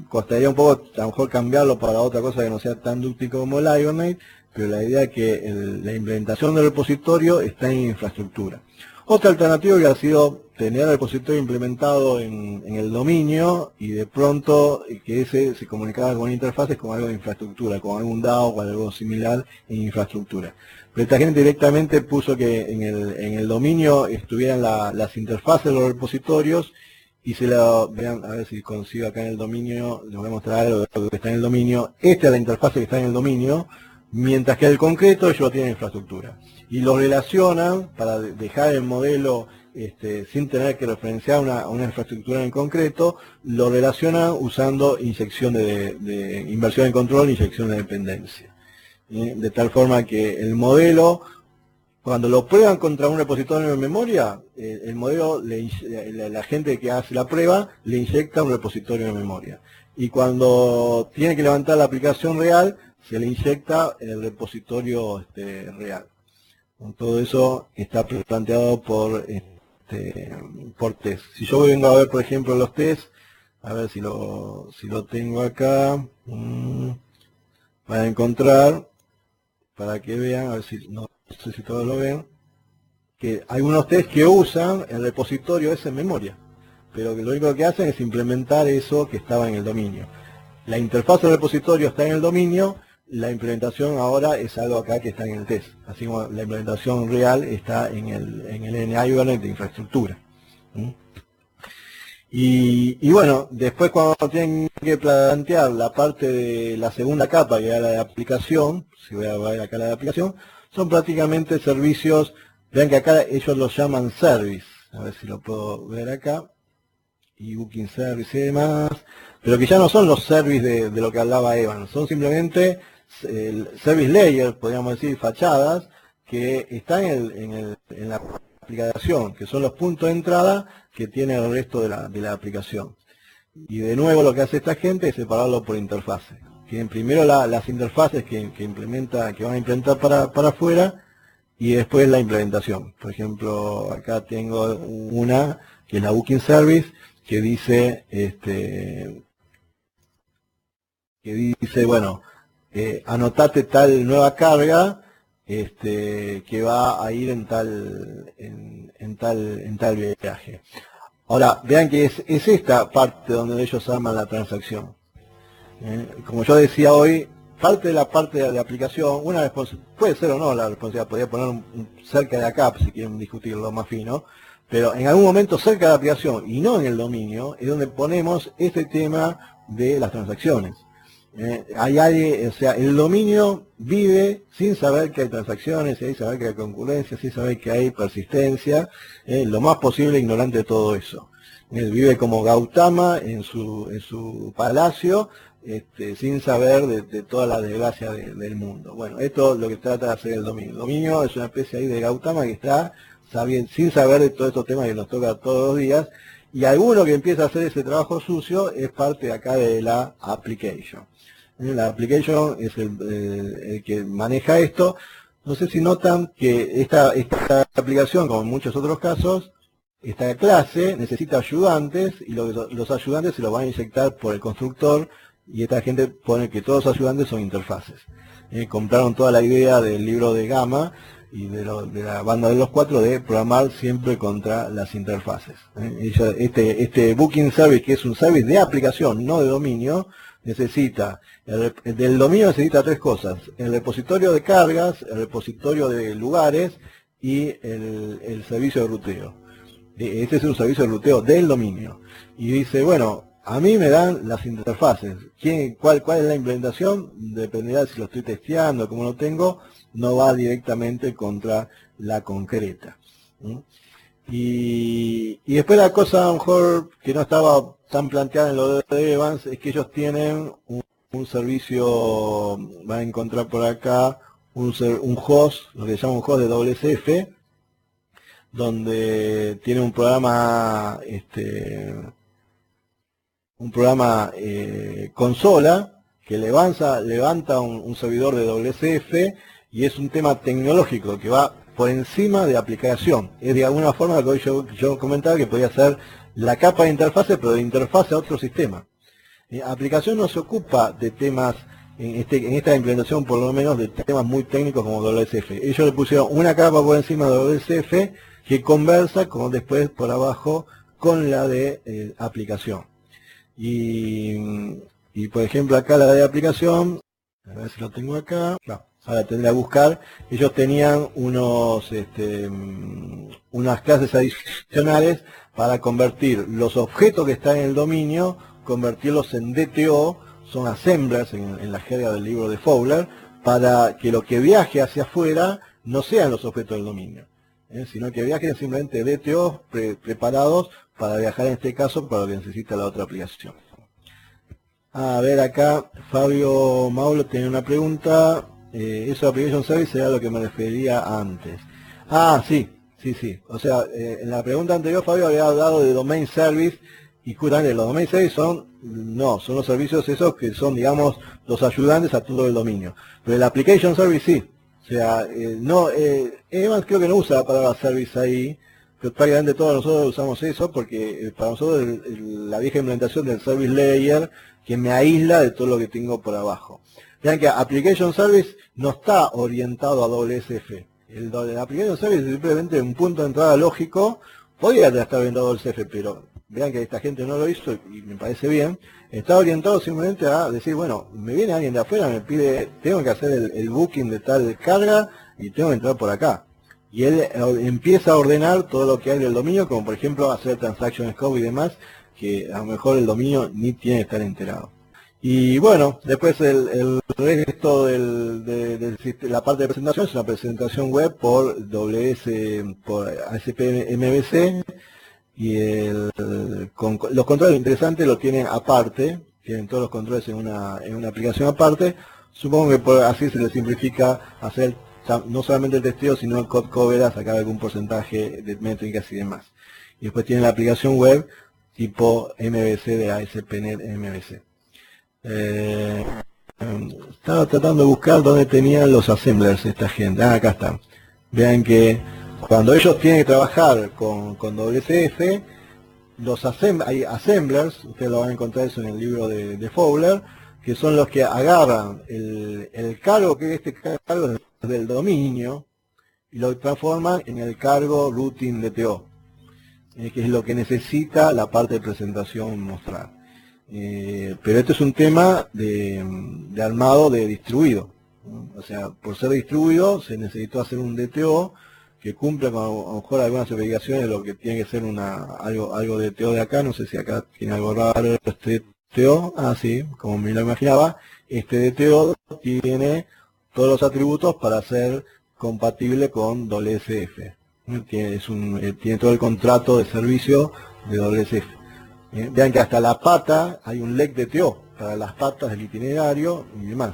Costaría un poco a lo mejor cambiarlo para otra cosa que no sea tan dúctil como el Hibernate, pero la idea es que la implementación del repositorio está en infraestructura. Otra alternativa que ha sido tener el repositorio implementado en el dominio y de pronto que ese se comunicara con interfaces con algo de infraestructura, con algún DAO o algo similar en infraestructura. Pero esta gente directamente puso que en el dominio estuvieran las interfaces de los repositorios y vean, a ver si consigo acá en el dominio, les voy a mostrar algo que está en el dominio. Esta es la interfaz que está en el dominio. mientras que el concreto ellos tienen infraestructura. Y lo relacionan para dejar el modelo sin tener que referenciar una infraestructura en concreto, lo relacionan usando inyección de inversión en control, inyección de dependencia. De tal forma que el modelo, cuando lo prueban contra un repositorio de memoria, el modelo, la gente que hace la prueba, le inyecta un repositorio de memoria. Y cuando tiene que levantar la aplicación real, se le inyecta el repositorio real. Todo eso está planteado por test. Si yo vengo a ver, por ejemplo, los test, a ver si lo tengo acá, para encontrar, para que vean, a ver si, no sé si todos lo ven, que hay unos test que usan el repositorio ese en memoria, pero que lo único que hacen es implementar eso que estaba en el dominio. La interfaz del repositorio está en el dominio, la implementación ahora es algo acá que está en el test, así como la implementación real está en el environment de infraestructura. Y bueno, después cuando tienen que plantear la parte de la segunda capa, que es la de aplicación, si voy a ver acá la de aplicación, son prácticamente servicios, vean que acá ellos los llaman service, a ver si lo puedo ver acá, y booking service y demás, pero que ya no son los services de lo que hablaba Evan, son simplemente el service layer, podríamos decir, fachadas, que están en la aplicación, que son los puntos de entrada que tiene el resto de la aplicación. Y de nuevo lo que hace esta gente es separarlo por interfaces. Tienen primero las interfaces que van a implementar para afuera, y después la implementación. Por ejemplo, acá tengo una que es la Booking Service, que dice, bueno, anotate tal nueva carga, que va a ir en tal viaje. Ahora, vean que es esta parte donde ellos arman la transacción. Como yo decía hoy, parte de la parte de aplicación, puede ser o no la responsabilidad, podría poner cerca de acá, si quieren discutirlo más fino, pero en algún momento cerca de la aplicación y no en el dominio, es donde ponemos este tema de las transacciones. O sea, el dominio vive sin saber que hay transacciones, sin saber que hay concurrencia, sin saber que hay persistencia, lo más posible ignorante de todo eso. Él vive como Gautama en su palacio, sin saber de toda la desgracia del mundo. Bueno, esto es lo que trata de hacer el dominio. El dominio es una especie ahí de Gautama que está sin saber de todos estos temas que nos toca todos los días, y alguno que empieza a hacer ese trabajo sucio es parte de acá de la application. La application es el que maneja esto. No sé si notan que esta aplicación, como en muchos otros casos, esta clase necesita ayudantes, y los ayudantes se los van a inyectar por el constructor, y esta gente pone que todos los ayudantes son interfaces. Compraron toda la idea del libro de Gamma y de la banda de los cuatro de programar siempre contra las interfaces. Este Booking Service, que es un service de aplicación, no de dominio, necesita, del dominio necesita tres cosas: el repositorio de cargas, el repositorio de lugares y el servicio de ruteo. Este es un servicio de ruteo del dominio. Y dice, bueno, a mí me dan las interfaces. ¿Cuál es la implementación? Dependerá de si lo estoy testeando, como lo tengo, no va directamente contra la concreta. Y después la cosa, a lo mejor, que no estaba tan planteada en lo de Evans, es que ellos tienen un servicio, van a encontrar por acá, un host, lo que se llama un host de WCF, donde tiene un programa, consola, que levanta un servidor de WCF, y es un tema tecnológico que va por encima de aplicación. Es de alguna forma lo que yo comentaba, que podía ser la capa de interfase, pero de interfase a otro sistema. Aplicación no se ocupa de temas, en esta implementación por lo menos, de temas muy técnicos como WCF. Ellos le pusieron una capa por encima de WCF que conversa después por abajo con la de aplicación. Y por ejemplo acá la de aplicación, a ver si lo tengo acá, no, ahora tendré que buscar. Ellos tenían unas clases adicionales para convertir los objetos que están en el dominio, convertirlos en DTO, son assemblers en la jerga del libro de Fowler, para que lo que viaje hacia afuera no sean los objetos del dominio, sino que viajen simplemente DTOs preparados para viajar, en este caso, para lo que necesita la otra aplicación. A ver, acá Fabio Maulo tiene una pregunta. Eso de Application Service era lo que me refería antes. Ah, sí. O sea, en la pregunta anterior Fabio había hablado de Domain Service, y justamente los Domain Service son los servicios esos que son, digamos, los ayudantes a todo el dominio. Pero el Application Service sí. O sea, Evans creo que no usa la palabra service ahí, pero prácticamente todos nosotros usamos eso porque para nosotros la vieja implementación del Service Layer que me aísla de todo lo que tengo por abajo. Vean que Application Service no está orientado a WSF. El Application Service es simplemente un punto de entrada lógico. Podría estar orientado a WSF, pero vean que esta gente no lo hizo y me parece bien. Está orientado simplemente a decir, bueno, me viene alguien de afuera, me pide, tengo que hacer el booking de tal carga y tengo que entrar por acá. Y él empieza a ordenar todo lo que hay del dominio, como por ejemplo hacer transaction scope y demás, que a lo mejor el dominio ni tiene que estar enterado. Y bueno, después el resto de la parte de presentación es una presentación web por ASP.MVC, y los controles interesantes lo tienen aparte, tienen todos los controles en una aplicación aparte. Supongo que así se les simplifica hacer no solamente el testeo, sino el code cover, sacar algún porcentaje de métricas y demás. Y después tienen la aplicación web tipo MVC de ASP.NET MVC. Estaba tratando de buscar dónde tenían los assemblers esta gente. Ah, acá están. Vean que cuando ellos tienen que trabajar con WCF, hay assemblers, ustedes lo van a encontrar eso en el libro de Fowler, que son los que agarran el cargo, que este cargo es del dominio, y lo transforman en el cargo routing DTO, que es lo que necesita la parte de presentación mostrar. Pero esto es un tema de armado de distribuido, ¿no? O sea, por ser distribuido se necesitó hacer un DTO que cumpla con a lo mejor algunas obligaciones de lo que tiene que ser algo de DTO de acá. No sé si acá tiene algo raro este DTO. Ah, sí, como me lo imaginaba. Este DTO tiene todos los atributos para ser compatible con WSF. Tiene todo el contrato de servicio de WSF. Vean que hasta la pata hay un leg DTO para las patas del itinerario y demás.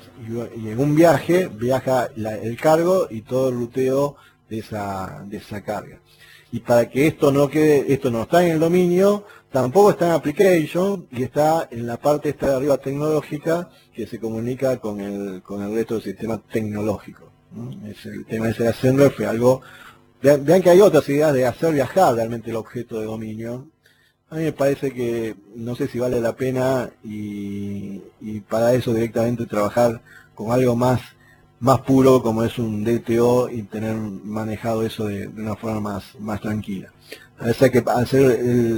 Y en un viaje viaja el cargo y todo el ruteo de esa carga. Y para que esto no está en el dominio, tampoco está en application, y está en la parte esta de arriba tecnológica que se comunica con el resto del sistema tecnológico. El tema de ese assembler fue algo. Vean que hay otras ideas de hacer viajar realmente el objeto de dominio. A mí me parece que no sé si vale la pena y para eso directamente trabajar con algo más puro como es un DTO y tener manejado eso de una forma más tranquila. A veces hay que hacer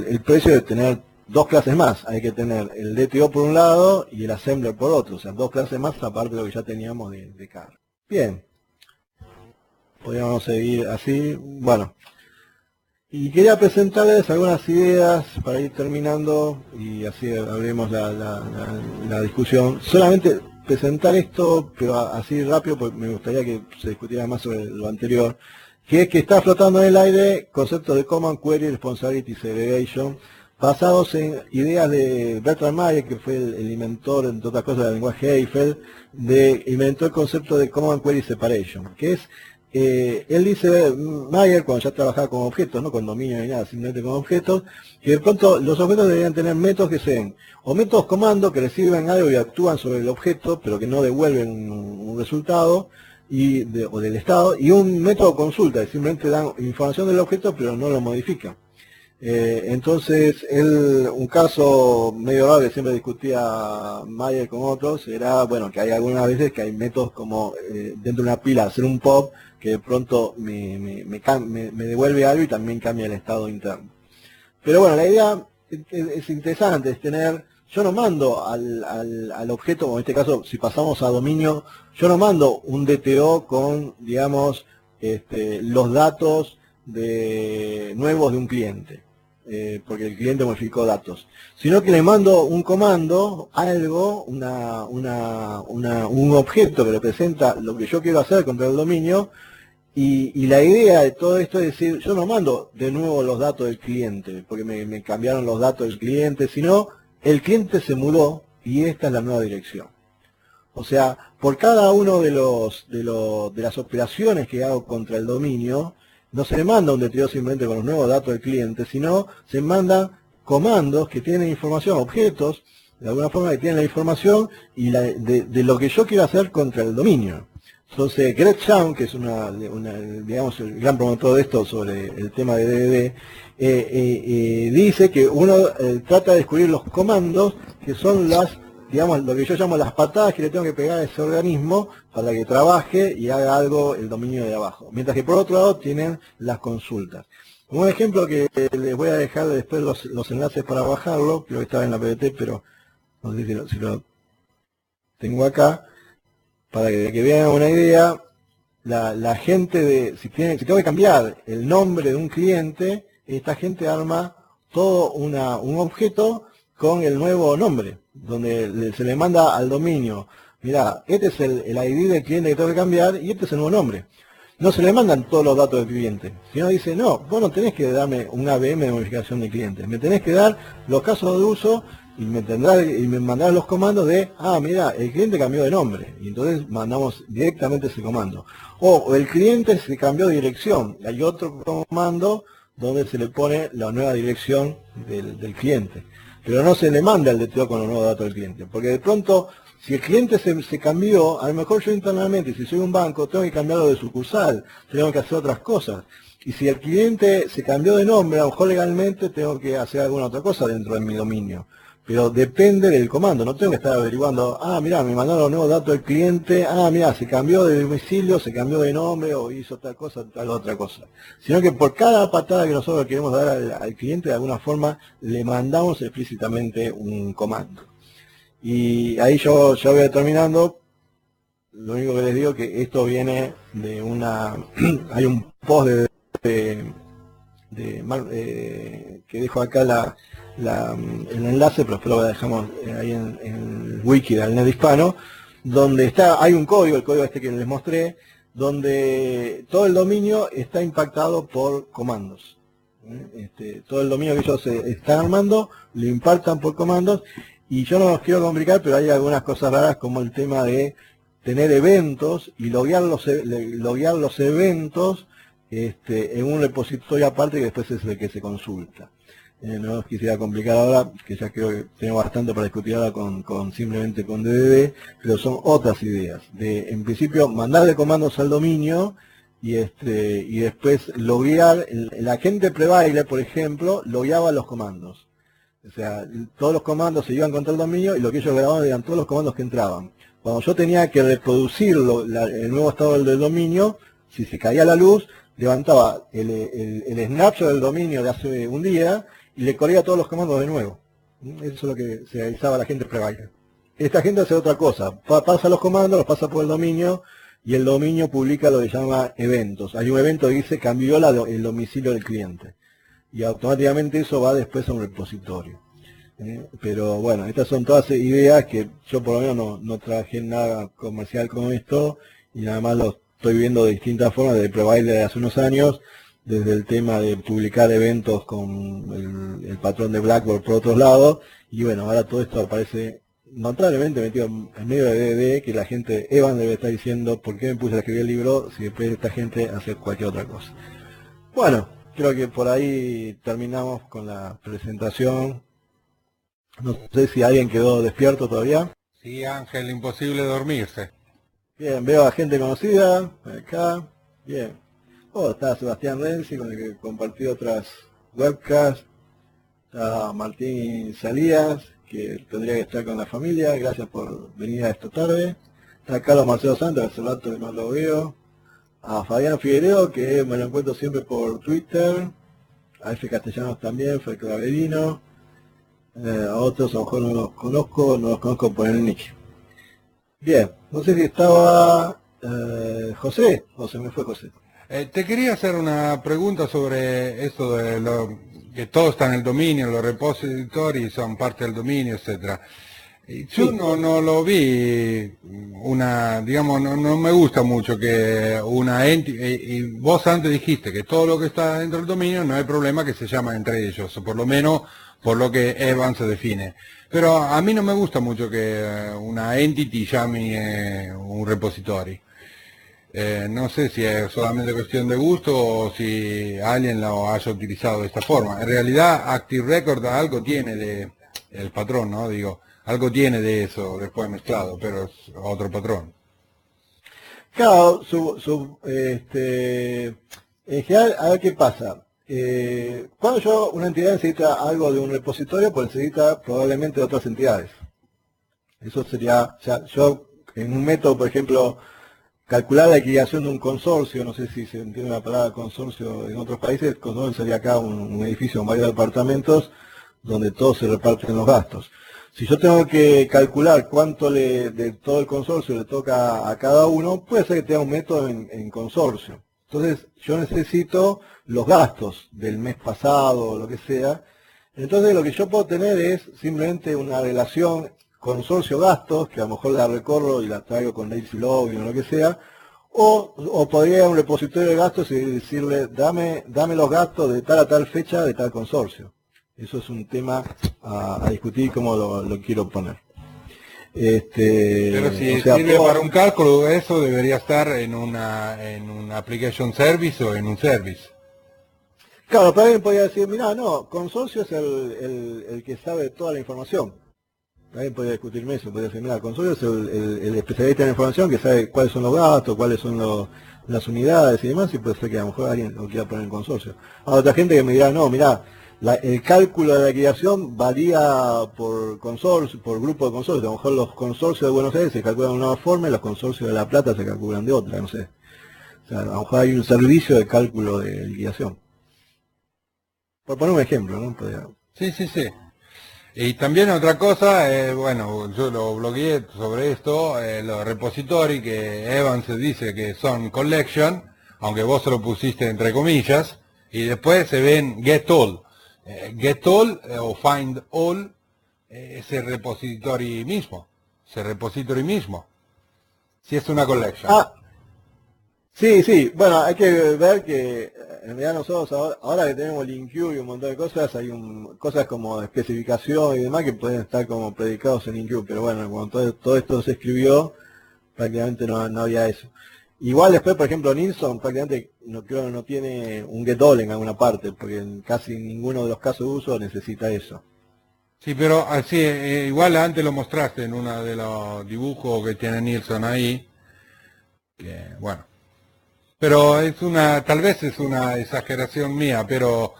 el precio de tener dos clases más. Hay que tener el DTO por un lado y el assembler por otro. O sea, dos clases más aparte de lo que ya teníamos de carga. Bien. Podríamos seguir así. Bueno. Y quería presentarles algunas ideas para ir terminando y así abrimos la discusión. Solamente presentar esto, pero así rápido, porque me gustaría que se discutiera más sobre lo anterior, que es que está flotando en el aire conceptos de Command Query Responsibility Segregation, basados en ideas de Bertrand Meyer, que fue el inventor, entre otras cosas, del lenguaje Eiffel, inventó el concepto de Command Query Separation, que es él dice, Meyer, cuando ya trabajaba con objetos, no con dominio ni nada, simplemente con objetos, que de pronto los objetos deberían tener métodos que sean, o métodos comando que reciben algo y actúan sobre el objeto, pero que no devuelven un resultado, o del estado, y un método consulta, que simplemente dan información del objeto, pero no lo modifican. Entonces, un caso medio raro que siempre discutía Meyer con otros, era, bueno, que hay algunas veces que hay métodos como dentro de una pila, hacer un pop, que de pronto me devuelve algo y también cambia el estado interno. Pero bueno, la idea es interesante, es tener, yo no mando al objeto, o en este caso, si pasamos a dominio, yo no mando un DTO con, digamos, los datos nuevos de un cliente. porque el cliente modificó datos, sino que le mando un comando, algo, un objeto que representa lo que yo quiero hacer contra el dominio, y la idea de todo esto es decir, yo no mando de nuevo los datos del cliente, porque me cambiaron los datos del cliente, sino el cliente se mudó y esta es la nueva dirección. O sea, por cada uno de las operaciones que hago contra el dominio, no se le manda un DTO simplemente con los nuevos datos del cliente, sino se mandan comandos que tienen información, objetos, de alguna forma que tienen la información y de lo que yo quiero hacer contra el dominio. Entonces, Greg Chown, que es digamos, el gran promotor de esto sobre el tema de DDD, dice que uno trata de descubrir los comandos que son digamos, lo que yo llamo las patadas que le tengo que pegar a ese organismo para que trabaje y haga algo el dominio de abajo. Mientras que por otro lado tienen las consultas. Como un ejemplo que les voy a dejar después los enlaces para bajarlo, creo que estaba en la PPT, pero no sé si lo tengo acá, para que vean una idea, la gente si tengo que cambiar el nombre de un cliente, esta gente arma todo un objeto con el nuevo nombre, donde se le manda al dominio, mira, este es el ID del cliente que tengo que cambiar y este es el nuevo nombre. No se le mandan todos los datos del cliente, sino dice, no, vos no tenés que darme un ABM de modificación de cliente, me tenés que dar los casos de uso y me mandarás los comandos de, mira, el cliente cambió de nombre, y entonces mandamos directamente ese comando. O el cliente se cambió de dirección, hay otro comando donde se le pone la nueva dirección del cliente. Pero no se le manda el DTO con los nuevos datos del cliente, porque de pronto, si el cliente se cambió, a lo mejor yo internamente, si soy un banco, tengo que cambiarlo de sucursal, tengo que hacer otras cosas. Y si el cliente se cambió de nombre, a lo mejor legalmente tengo que hacer alguna otra cosa dentro de mi dominio. Pero depende del comando, no tengo que estar averiguando, mira, me mandaron los nuevos datos del cliente, mira, se cambió de domicilio, se cambió de nombre o hizo tal cosa, tal otra cosa. Sino que por cada patada que nosotros queremos dar al cliente, de alguna forma le mandamos explícitamente un comando. Y ahí yo voy terminando. Lo único que les digo es que esto viene de hay un post que dejo acá el enlace, pero después lo dejamos ahí en el wiki del Net Hispano, donde hay un código, el código este que les mostré, donde todo el dominio está impactado por comandos. Todo el dominio que ellos están armando, lo impartan por comandos, y yo no los quiero complicar, pero hay algunas cosas raras como el tema de tener eventos y loguear los eventos en un repositorio aparte que después es el que se consulta. No os quisiera complicar ahora, que ya creo que tengo bastante para discutir ahora simplemente con DDD, pero son otras ideas. En principio, mandarle comandos al dominio y después loguear. El agente prebaile, por ejemplo, logueaba los comandos. O sea, todos los comandos se iban contra el dominio y lo que ellos grababan eran todos los comandos que entraban. Cuando yo tenía que reproducir el nuevo estado del dominio, si se caía la luz, levantaba el snapshot del dominio de hace un día y le corría todos los comandos de nuevo. Eso es lo que se realizaba la gente prebaile. Esta gente hace otra cosa, pasa los comandos, los pasa por el dominio y el dominio publica lo que llama eventos. Hay un evento que dice cambió el domicilio del cliente y automáticamente eso va después a un repositorio. Pero bueno, estas son todas ideas que yo por lo menos no trabajé en nada comercial con esto y nada más lo estoy viendo de distintas formas desde prebaile de hace unos años, desde el tema de publicar eventos con el patrón de Blackboard por otros lados, y bueno, ahora todo esto aparece notablemente metido en medio de DDD, que la gente, Evan debe estar diciendo, ¿por qué me puse a escribir el libro si después esta gente hace cualquier otra cosa? Bueno, creo que por ahí terminamos con la presentación. No sé si alguien quedó despierto todavía. Sí, Ángel, imposible dormirse. Bien, veo a gente conocida, acá, bien. Está Sebastián Renzi, con el que compartí otras webcasts. Está Martín Salías, que tendría que estar con la familia, gracias por venir a esta tarde. Está Carlos Marcelo Santos, hace rato que no lo veo. A Fabián Figueredo, que me lo encuentro siempre por Twitter. A F. Castellanos también, fue Claverino. A otros a lo mejor no los conozco por el nick. Bien, no sé si estaba José, o se me fue José. Te quería hacer una pregunta sobre esto de que todo está en el dominio, los repository son parte del dominio, etcétera. Y yo no lo vi digamos, no me gusta mucho que una entidad, y vos antes dijiste que todo lo que está dentro del dominio no hay problema que se llama entre ellos, o por lo menos por lo que Evans se define. Pero a mí no me gusta mucho que una entity llame un repository. No sé si es solamente cuestión de gusto o si alguien lo haya utilizado de esta forma. En realidad Active Record algo tiene de, el patrón, ¿no? Digo, algo tiene de eso después mezclado, pero es otro patrón. Claro, en general, a ver qué pasa. Cuando una entidad necesita algo de un repositorio, pues necesita probablemente de otras entidades. Eso sería, o sea, yo en un método, por ejemplo, calcular la equilibración de un consorcio, no sé si se entiende la palabra consorcio en otros países, consorcio sería acá un edificio con varios departamentos donde todos se reparten los gastos. Si yo tengo que calcular cuánto de todo el consorcio le toca a cada uno, puede ser que tenga un método en consorcio. Entonces yo necesito los gastos del mes pasado o lo que sea. Entonces lo que yo puedo tener es simplemente una relación consorcio-gastos, que a lo mejor la recorro y la traigo con lazy login o lo que sea, o podría ir a un repositorio de gastos y decirle, dame los gastos de tal a tal fecha de tal consorcio. Eso es un tema a discutir cómo lo quiero poner. Pero si sirve para un cálculo, eso debería estar en una application service o en un service. Claro, pero alguien podría decir, mira, no, consorcio es el que sabe toda la información. Alguien podría discutirme eso, podría decir, mira, consorcio es el especialista en información que sabe cuáles son los gastos, cuáles son las unidades y demás, y puede ser que a lo mejor alguien lo quiera poner en consorcio. Hay otra gente que me dirá, no, mira, el cálculo de la liquidación varía por consorcio, por grupo de consorcios. A lo mejor los consorcios de Buenos Aires se calculan de una forma y los consorcios de La Plata se calculan de otra, no sé. O sea, a lo mejor hay un servicio de cálculo de liquidación. Por poner un ejemplo, ¿no? Sí. Y también otra cosa, bueno, yo lo blogueé sobre esto, los repository que Evans dice que son collection, aunque vos se lo pusiste entre comillas, y después se ven get all. Get all o find all es el repository mismo, si es una collection. Sí, bueno, hay que ver que en realidad nosotros ahora que tenemos LINQ y un montón de cosas, hay cosas como especificación y demás que pueden estar como predicados en LINQ, pero bueno, cuando todo esto se escribió, prácticamente no había eso. Igual después, por ejemplo, Nilsson prácticamente creo que no tiene un get all en alguna parte, porque en casi ninguno de los casos de uso necesita eso. Sí, pero así igual antes lo mostraste en uno de los dibujos que tiene Nilsson ahí, que bueno. Pero tal vez es una exageración mía, pero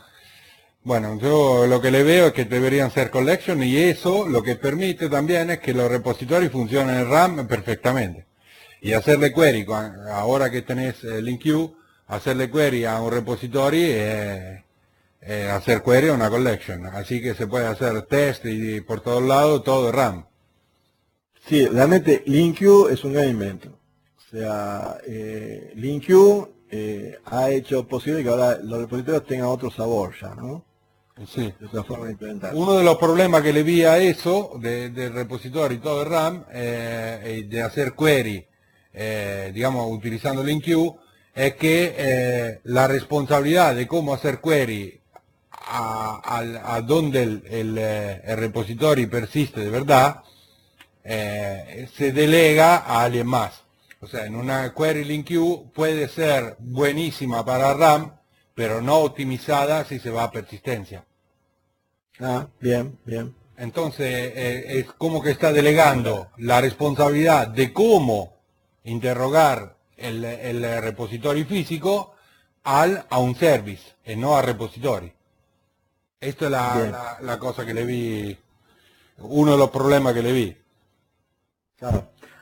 bueno, yo lo que le veo es que deberían ser collection y eso lo que permite también es que los repositorios funcionen en RAM perfectamente. Y hacerle query, ahora que tenés LINQ, hacerle query a un repository hacer query a una collection. Así que se puede hacer test y por todos lados, todo RAM. Sí, realmente LINQ es un gran invento. O sea, LINQ ha hecho posible que ahora los repositorios tengan otro sabor ya, ¿no? Sí. Es una forma de implementar. Uno de los problemas que le vi a eso, del repositorio y todo de RAM, de hacer query, digamos, utilizando LINQ, es que la responsabilidad de cómo hacer query a donde el repositorio persiste de verdad, se delega a alguien más. O sea, en una query LINQ puede ser buenísima para RAM, pero no optimizada si se va a persistencia. Bien. Entonces, es como que está delegando la responsabilidad de cómo interrogar el repositorio físico a un service, y no al repositorio. Esto es la cosa que le vi, uno de los problemas que le vi.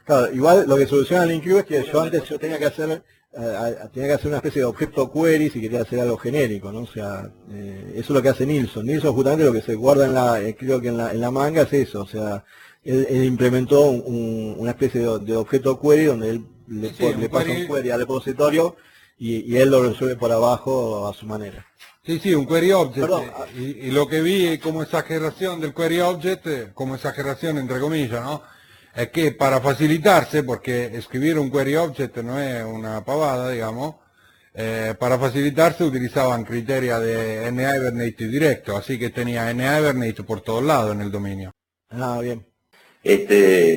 Claro, igual lo que soluciona LINQ es que yo tenía que hacer una especie de objeto query si quería hacer algo genérico, ¿no? O sea, eso es lo que hace Nilsson. Nilsson justamente lo que se guarda creo que en la manga es eso, o sea, él implementó una especie de objeto query donde él le pasa un query al repositorio y él lo resuelve por abajo a su manera. Sí, sí, un query object. Perdón. Y lo que vi como exageración del query object, como exageración entre comillas, ¿no? Es que para facilitarse, porque escribir un query object no es una pavada, digamos, para facilitarse utilizaban criteria de NHibernate directo, así que tenía NHibernate por todos lados en el dominio. Ah, bien.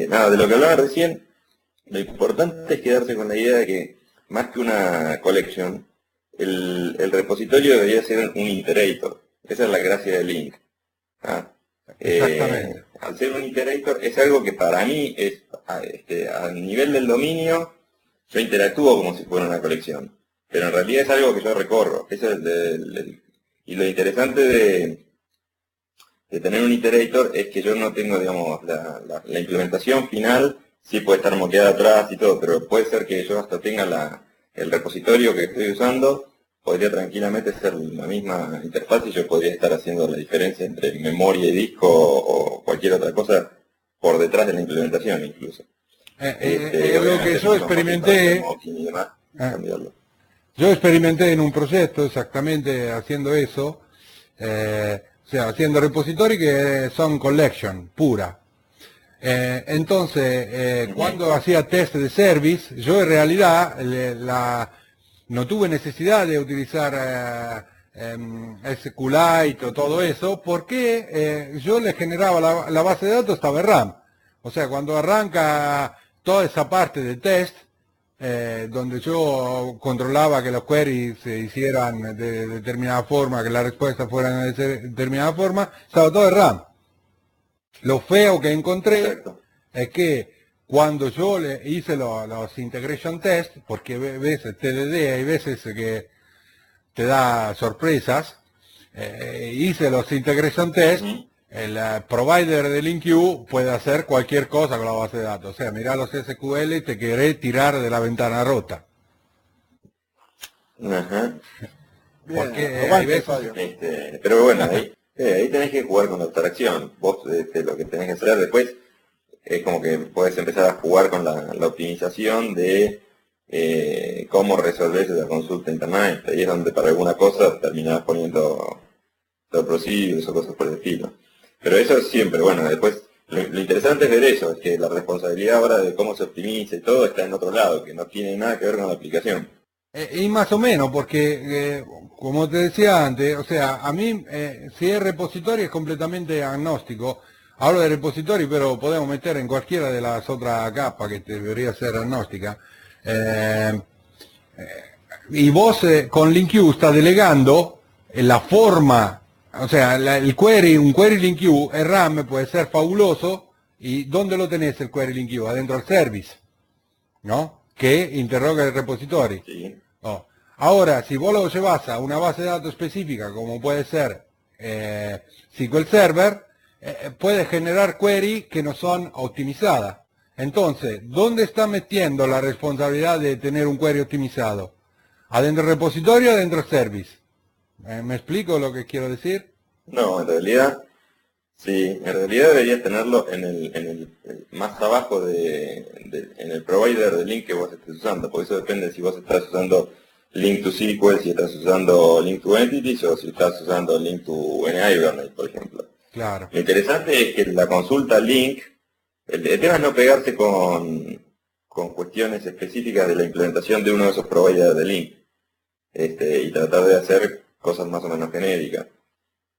Nada, de lo que hablaba recién, lo importante es quedarse con la idea de que más que una collection, el repositorio debería ser un iterator. Esa es la gracia de Link. Exactamente. Al ser un iterator es algo que para mí es, a nivel del dominio, yo interactúo como si fuera una colección. Pero en realidad es algo que yo recorro. Eso es y lo interesante de tener un iterator es que yo no tengo, digamos, la implementación final, sí puede estar moqueada atrás y todo, pero puede ser que yo hasta tenga el repositorio que estoy usando, podría tranquilamente ser la misma interfaz y yo podría estar haciendo la diferencia entre memoria y disco o cualquier otra cosa por detrás de la implementación incluso. Lo que yo experimenté, yo experimenté en un proyecto exactamente haciendo eso, o sea, haciendo repositorios que son collection pura. Entonces, cuando hacía test de service, yo en realidad no tuve necesidad de utilizar SQLite o todo eso, porque yo le generaba la base de datos estaba en RAM. O sea, cuando arranca toda esa parte de test, donde yo controlaba que los queries se hicieran de determinada forma, que las respuestas fueran de determinada forma, estaba todo en RAM. Lo feo que encontré Exacto. es que cuando yo le hice los integration test, porque veces TDD hay veces que te da sorpresas, hice los integration test, el provider de LinkU puede hacer cualquier cosa con la base de datos. O sea, mirá los SQL y te querés tirar de la ventana rota. Ajá. Porque hay veces... Pero bueno, ahí tenés que jugar con la abstracción. Vos lo que tenés que hacer después es como que podés empezar a jugar con la optimización de cómo resolver esa consulta interna. Ahí es donde para alguna cosa terminás poniendo procedures o cosas por el estilo. Pero eso es siempre, bueno, después lo interesante es ver eso, es que la responsabilidad ahora de cómo se optimiza y todo está en otro lado, que no tiene nada que ver con la aplicación. Y más o menos, porque como te decía antes, o sea, a mí si es repositorio es completamente agnóstico. Hablo de repositorio, pero podemos meter en cualquiera de las otras capas que debería ser agnóstica. Y vos con LinkU está delegando la forma, o sea, un query LinkU en RAM puede ser fabuloso. ¿Y dónde lo tenés el query LinkU? Adentro del service, ¿no? Que interroga el repositorio. Sí. Oh. Ahora, si vos lo llevas a una base de datos específica, como puede ser SQL Server, puede generar query que no son optimizadas. Entonces, ¿dónde está metiendo la responsabilidad de tener un query optimizado? ¿Adentro del repositorio o adentro del service? ¿Me explico lo que quiero decir? No, en realidad, sí, en realidad deberías tenerlo en el más abajo en el provider de link que vos estés usando, porque eso depende si vos estás usando link to SQL, si estás usando link to entities o si estás usando link to NHibernate, por ejemplo. Claro. Lo interesante es que la consulta link, el tema es no pegarse con cuestiones específicas de la implementación de uno de esos providers de link, y tratar de hacer cosas más o menos genéricas.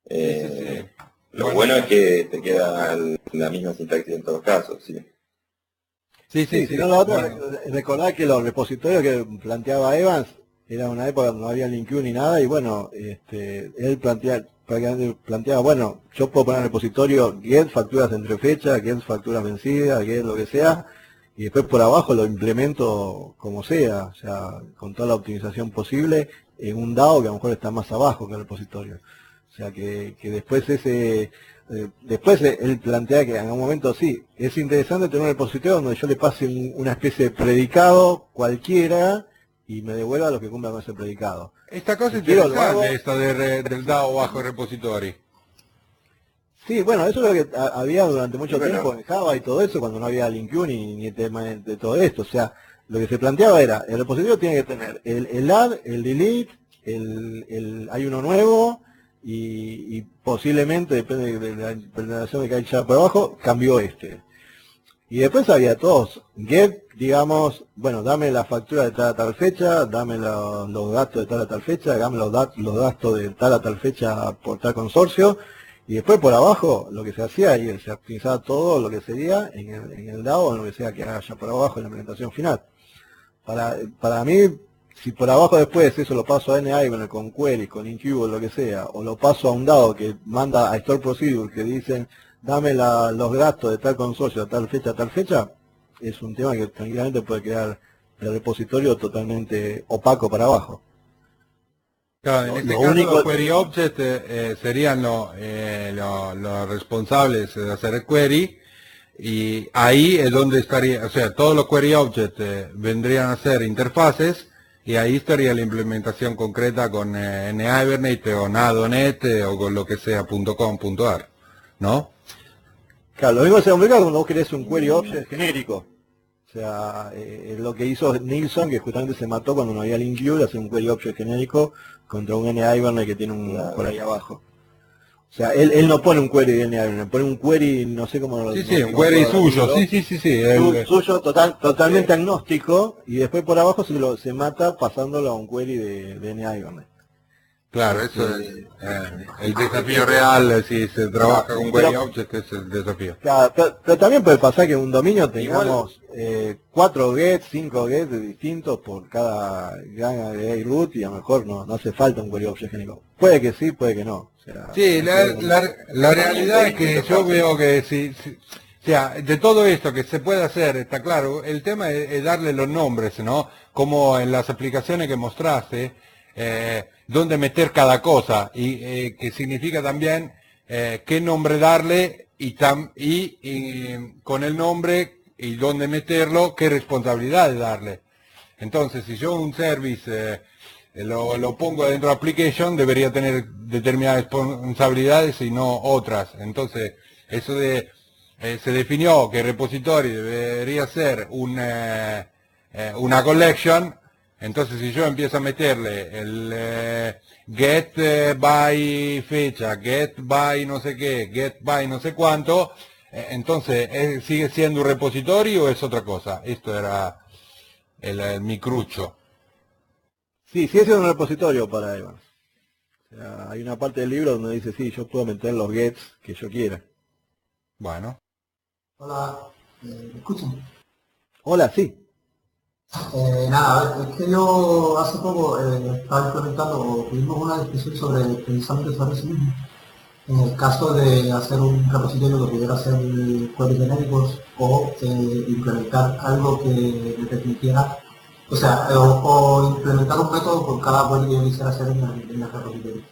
Sí. Lo bueno es que te queda la misma sintaxis en todos casos, sí. Sí. Si no, lo otro, recordar que los repositorios que planteaba Evans, era una época donde no había LinkU ni nada, y bueno, él planteaba, bueno, yo puedo poner en el repositorio get facturas entre fechas, get facturas vencidas, get lo que sea, y después por abajo lo implemento como sea, o sea, con toda la optimización posible, en un DAO que a lo mejor está más abajo que el repositorio. O sea que después después él plantea que en algún momento sí, es interesante tener un repositorio donde yo le pase una especie de predicado cualquiera y me devuelva lo que cumpla con ese predicado. Esta cosa Si es quiero, lo interesante, hago. esta del DAO bajo repositorio. Sí, bueno, eso es lo que había durante mucho Bueno. tiempo en Java y todo eso, cuando no había LinkU ni tema de todo esto. O sea, lo que se planteaba era, el repositorio tiene que tener el add, el delete, hay uno nuevo, y posiblemente, depende de la implementación que hay ya por abajo, cambió este. Y después había todos, get, digamos, bueno, dame la factura de tal a tal fecha, dame los gastos de tal a tal fecha, dame los gastos de tal a tal fecha por tal consorcio, y después por abajo lo que se hacía y se optimizaba todo lo que sería en el DAO o en lo que sea que haya por abajo en la implementación final. Para mí, si por abajo después eso lo paso a NI con query, con incube o lo que sea, o lo paso a un DAO que manda a store procedure que dicen dame los gastos de tal consorcio a tal fecha, es un tema que tranquilamente puede quedar el repositorio totalmente opaco para abajo. Claro, en este caso los query objects serían los responsables de hacer el query, y ahí es donde estaría, o sea, todos los query objects vendrían a ser interfaces, y ahí estaría la implementación concreta con NHibernate o Nado.net o con lo que sea .com.ar, ¿no? Claro, lo mismo se complica cuando vos querés un query object genérico. O sea, lo que hizo Nilsson, que justamente se mató cuando no había LinkView, de hacer un query object genérico contra un NHibernate que tiene un por ahí abajo. O sea, él no pone un query de NHibernate, pone un query, no sé cómo lo Sí, sí, un query suyo, sí. Suyo, totalmente agnóstico, y después por abajo se mata pasándolo a un query de NHibernate. Claro, eso es el desafío real, si se trabaja con query object, es el desafío. Claro, pero también puede pasar que en un dominio tengamos 4 gets, 5 gets distintos por cada gana de root, y a lo mejor no hace falta un query object genérico. Puede que sí, puede que no. O sea, sí, la realidad es que yo veo que o sea, de todo esto que se puede hacer, está claro, el tema es darle los nombres, ¿no? Como en las aplicaciones que mostraste, dónde meter cada cosa, y que significa también qué nombre darle, y con el nombre y dónde meterlo, qué responsabilidad darle. Entonces, si yo un service lo pongo dentro de application, debería tener determinadas responsabilidades y no otras. Entonces, eso se definió que el repositorio debería ser una collection. Entonces, si yo empiezo a meterle el get by fecha, get by no sé qué, get by no sé cuánto, entonces, ¿sigue siendo un repositorio o es otra cosa? Esto era mi crucho. Sí, es un repositorio para Evans. O sea, hay una parte del libro donde dice, sí, yo puedo meter los gets que yo quiera. Bueno. Hola, ¿me escuchan? Hola, sí. Nada, es que yo hace poco estaba implementando, o tuvimos una discusión precisamente sobre eso mismo. En el caso de hacer un repositorio que pudiera hacer queries genéricos o implementar algo que me permitiera, o sea, o implementar un método por cada query que yo quisiera hacer en el repositorio.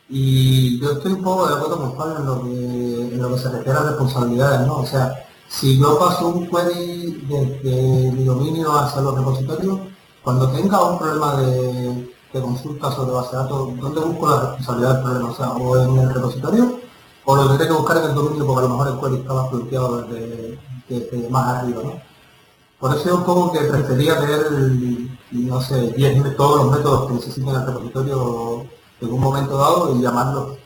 Y yo estoy un poco de acuerdo con Pablo en lo que se refiere a responsabilidades, ¿no? O sea, si yo paso un query desde mi dominio hacia los repositorios, cuando tenga un problema de consulta sobre base de datos, ¿dónde busco la responsabilidad del problema? O sea, o en el repositorio, o lo tendré que buscar en el dominio porque a lo mejor el query estaba planteado desde más arriba, ¿no? Por eso es un poco que prefería ver, no sé, todos los métodos que necesiten el repositorio en un momento dado y llamarlos.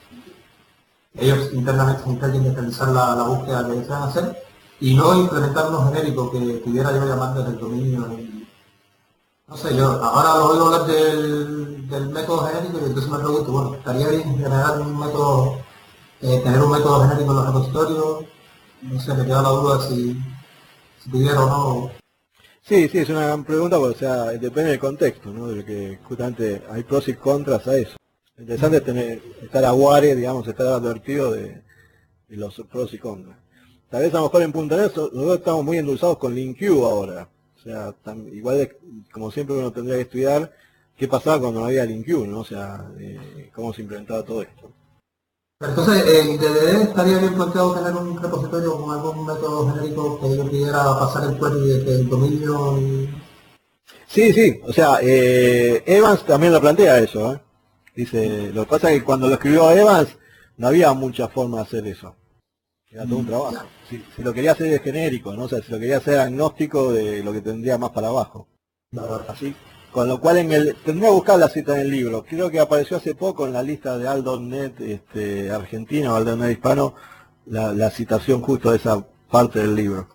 Ellos internamente se encarguen de realizar la búsqueda que desean hacer y no implementar unos genéricos que pudiera yo llamar desde el dominio. No sé, yo ahora lo oigo hablar del método genérico y entonces me pregunto, bueno, estaría bien generar un método, tener un método genérico en los repositorios. No sé, me queda la duda si pudiera o no. Sí, es una gran pregunta, porque, o sea, depende del contexto, ¿no? De que justamente hay pros y contras a eso. Lo interesante es estar aguare, digamos, estar advertido de los pros y contras. Tal vez a lo mejor en .NET nosotros estamos muy endulzados con LinkView ahora. O sea, igual como siempre uno tendría que estudiar qué pasaba cuando no había LinkView, ¿no? O sea, cómo se implementaba todo esto. Entonces, en DDD estaría bien planteado tener un repositorio con algún método genérico que yo pudiera pasar el query desde el dominio y... Sí, o sea, Evans también lo plantea eso, ¿eh? Dice, lo que pasa es que cuando lo escribió Evans no había mucha forma de hacer eso. Era todo un trabajo. Si lo quería hacer de genérico, ¿no? O sea, si lo quería hacer agnóstico de lo que tendría más para abajo. Así. Con lo cual tendría que buscar la cita en el libro. Creo que apareció hace poco en la lista de Aldo.net argentino, Aldo.net hispano, la citación justo de esa parte del libro.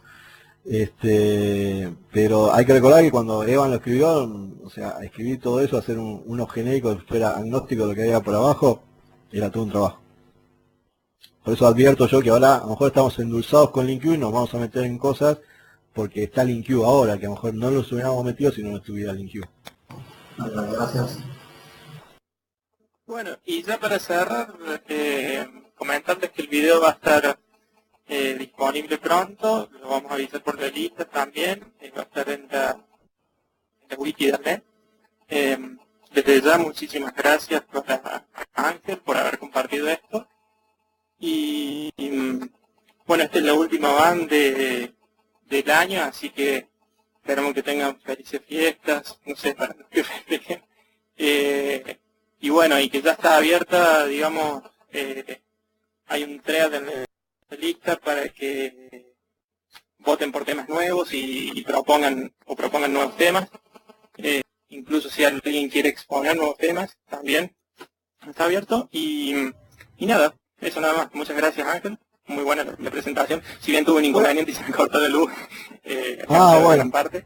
Pero hay que recordar que cuando Evan lo escribió, o sea, escribir todo eso, hacer uno genérico que fuera agnóstico de lo que había por abajo, era todo un trabajo. Por eso advierto yo que ahora a lo mejor estamos endulzados con LinkU y nos vamos a meter en cosas porque está LinkU ahora, que a lo mejor no los hubiéramos metido si no estuviera LinkU. Gracias. Bueno, y ya para cerrar, comentarles que el video va a estar disponible pronto, lo vamos a avisar por la lista también, va a estar en la wiki de ADNet. Desde ya muchísimas gracias a Ángel por haber compartido esto. Y bueno, esta es la última van del año, así que esperamos que tengan felices fiestas, no sé, para los que festejen. Y bueno, y que ya está abierta, digamos, hay un thread en la lista para que voten por temas nuevos y propongan nuevos temas. Incluso si alguien quiere exponer nuevos temas, también está abierto. Y nada, eso nada más. Muchas gracias, Ángel. Muy buena la presentación. Si bien tuve un inconveniente y se me cortó la luz, bueno. gran parte.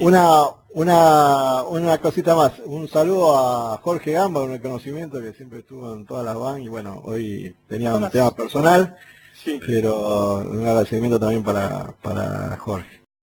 Una cosita más. Un saludo a Jorge Gamba, un reconocimiento que siempre estuvo en todas las van y bueno, hoy tenía un tema personal, sí. Pero un agradecimiento también para Jorge.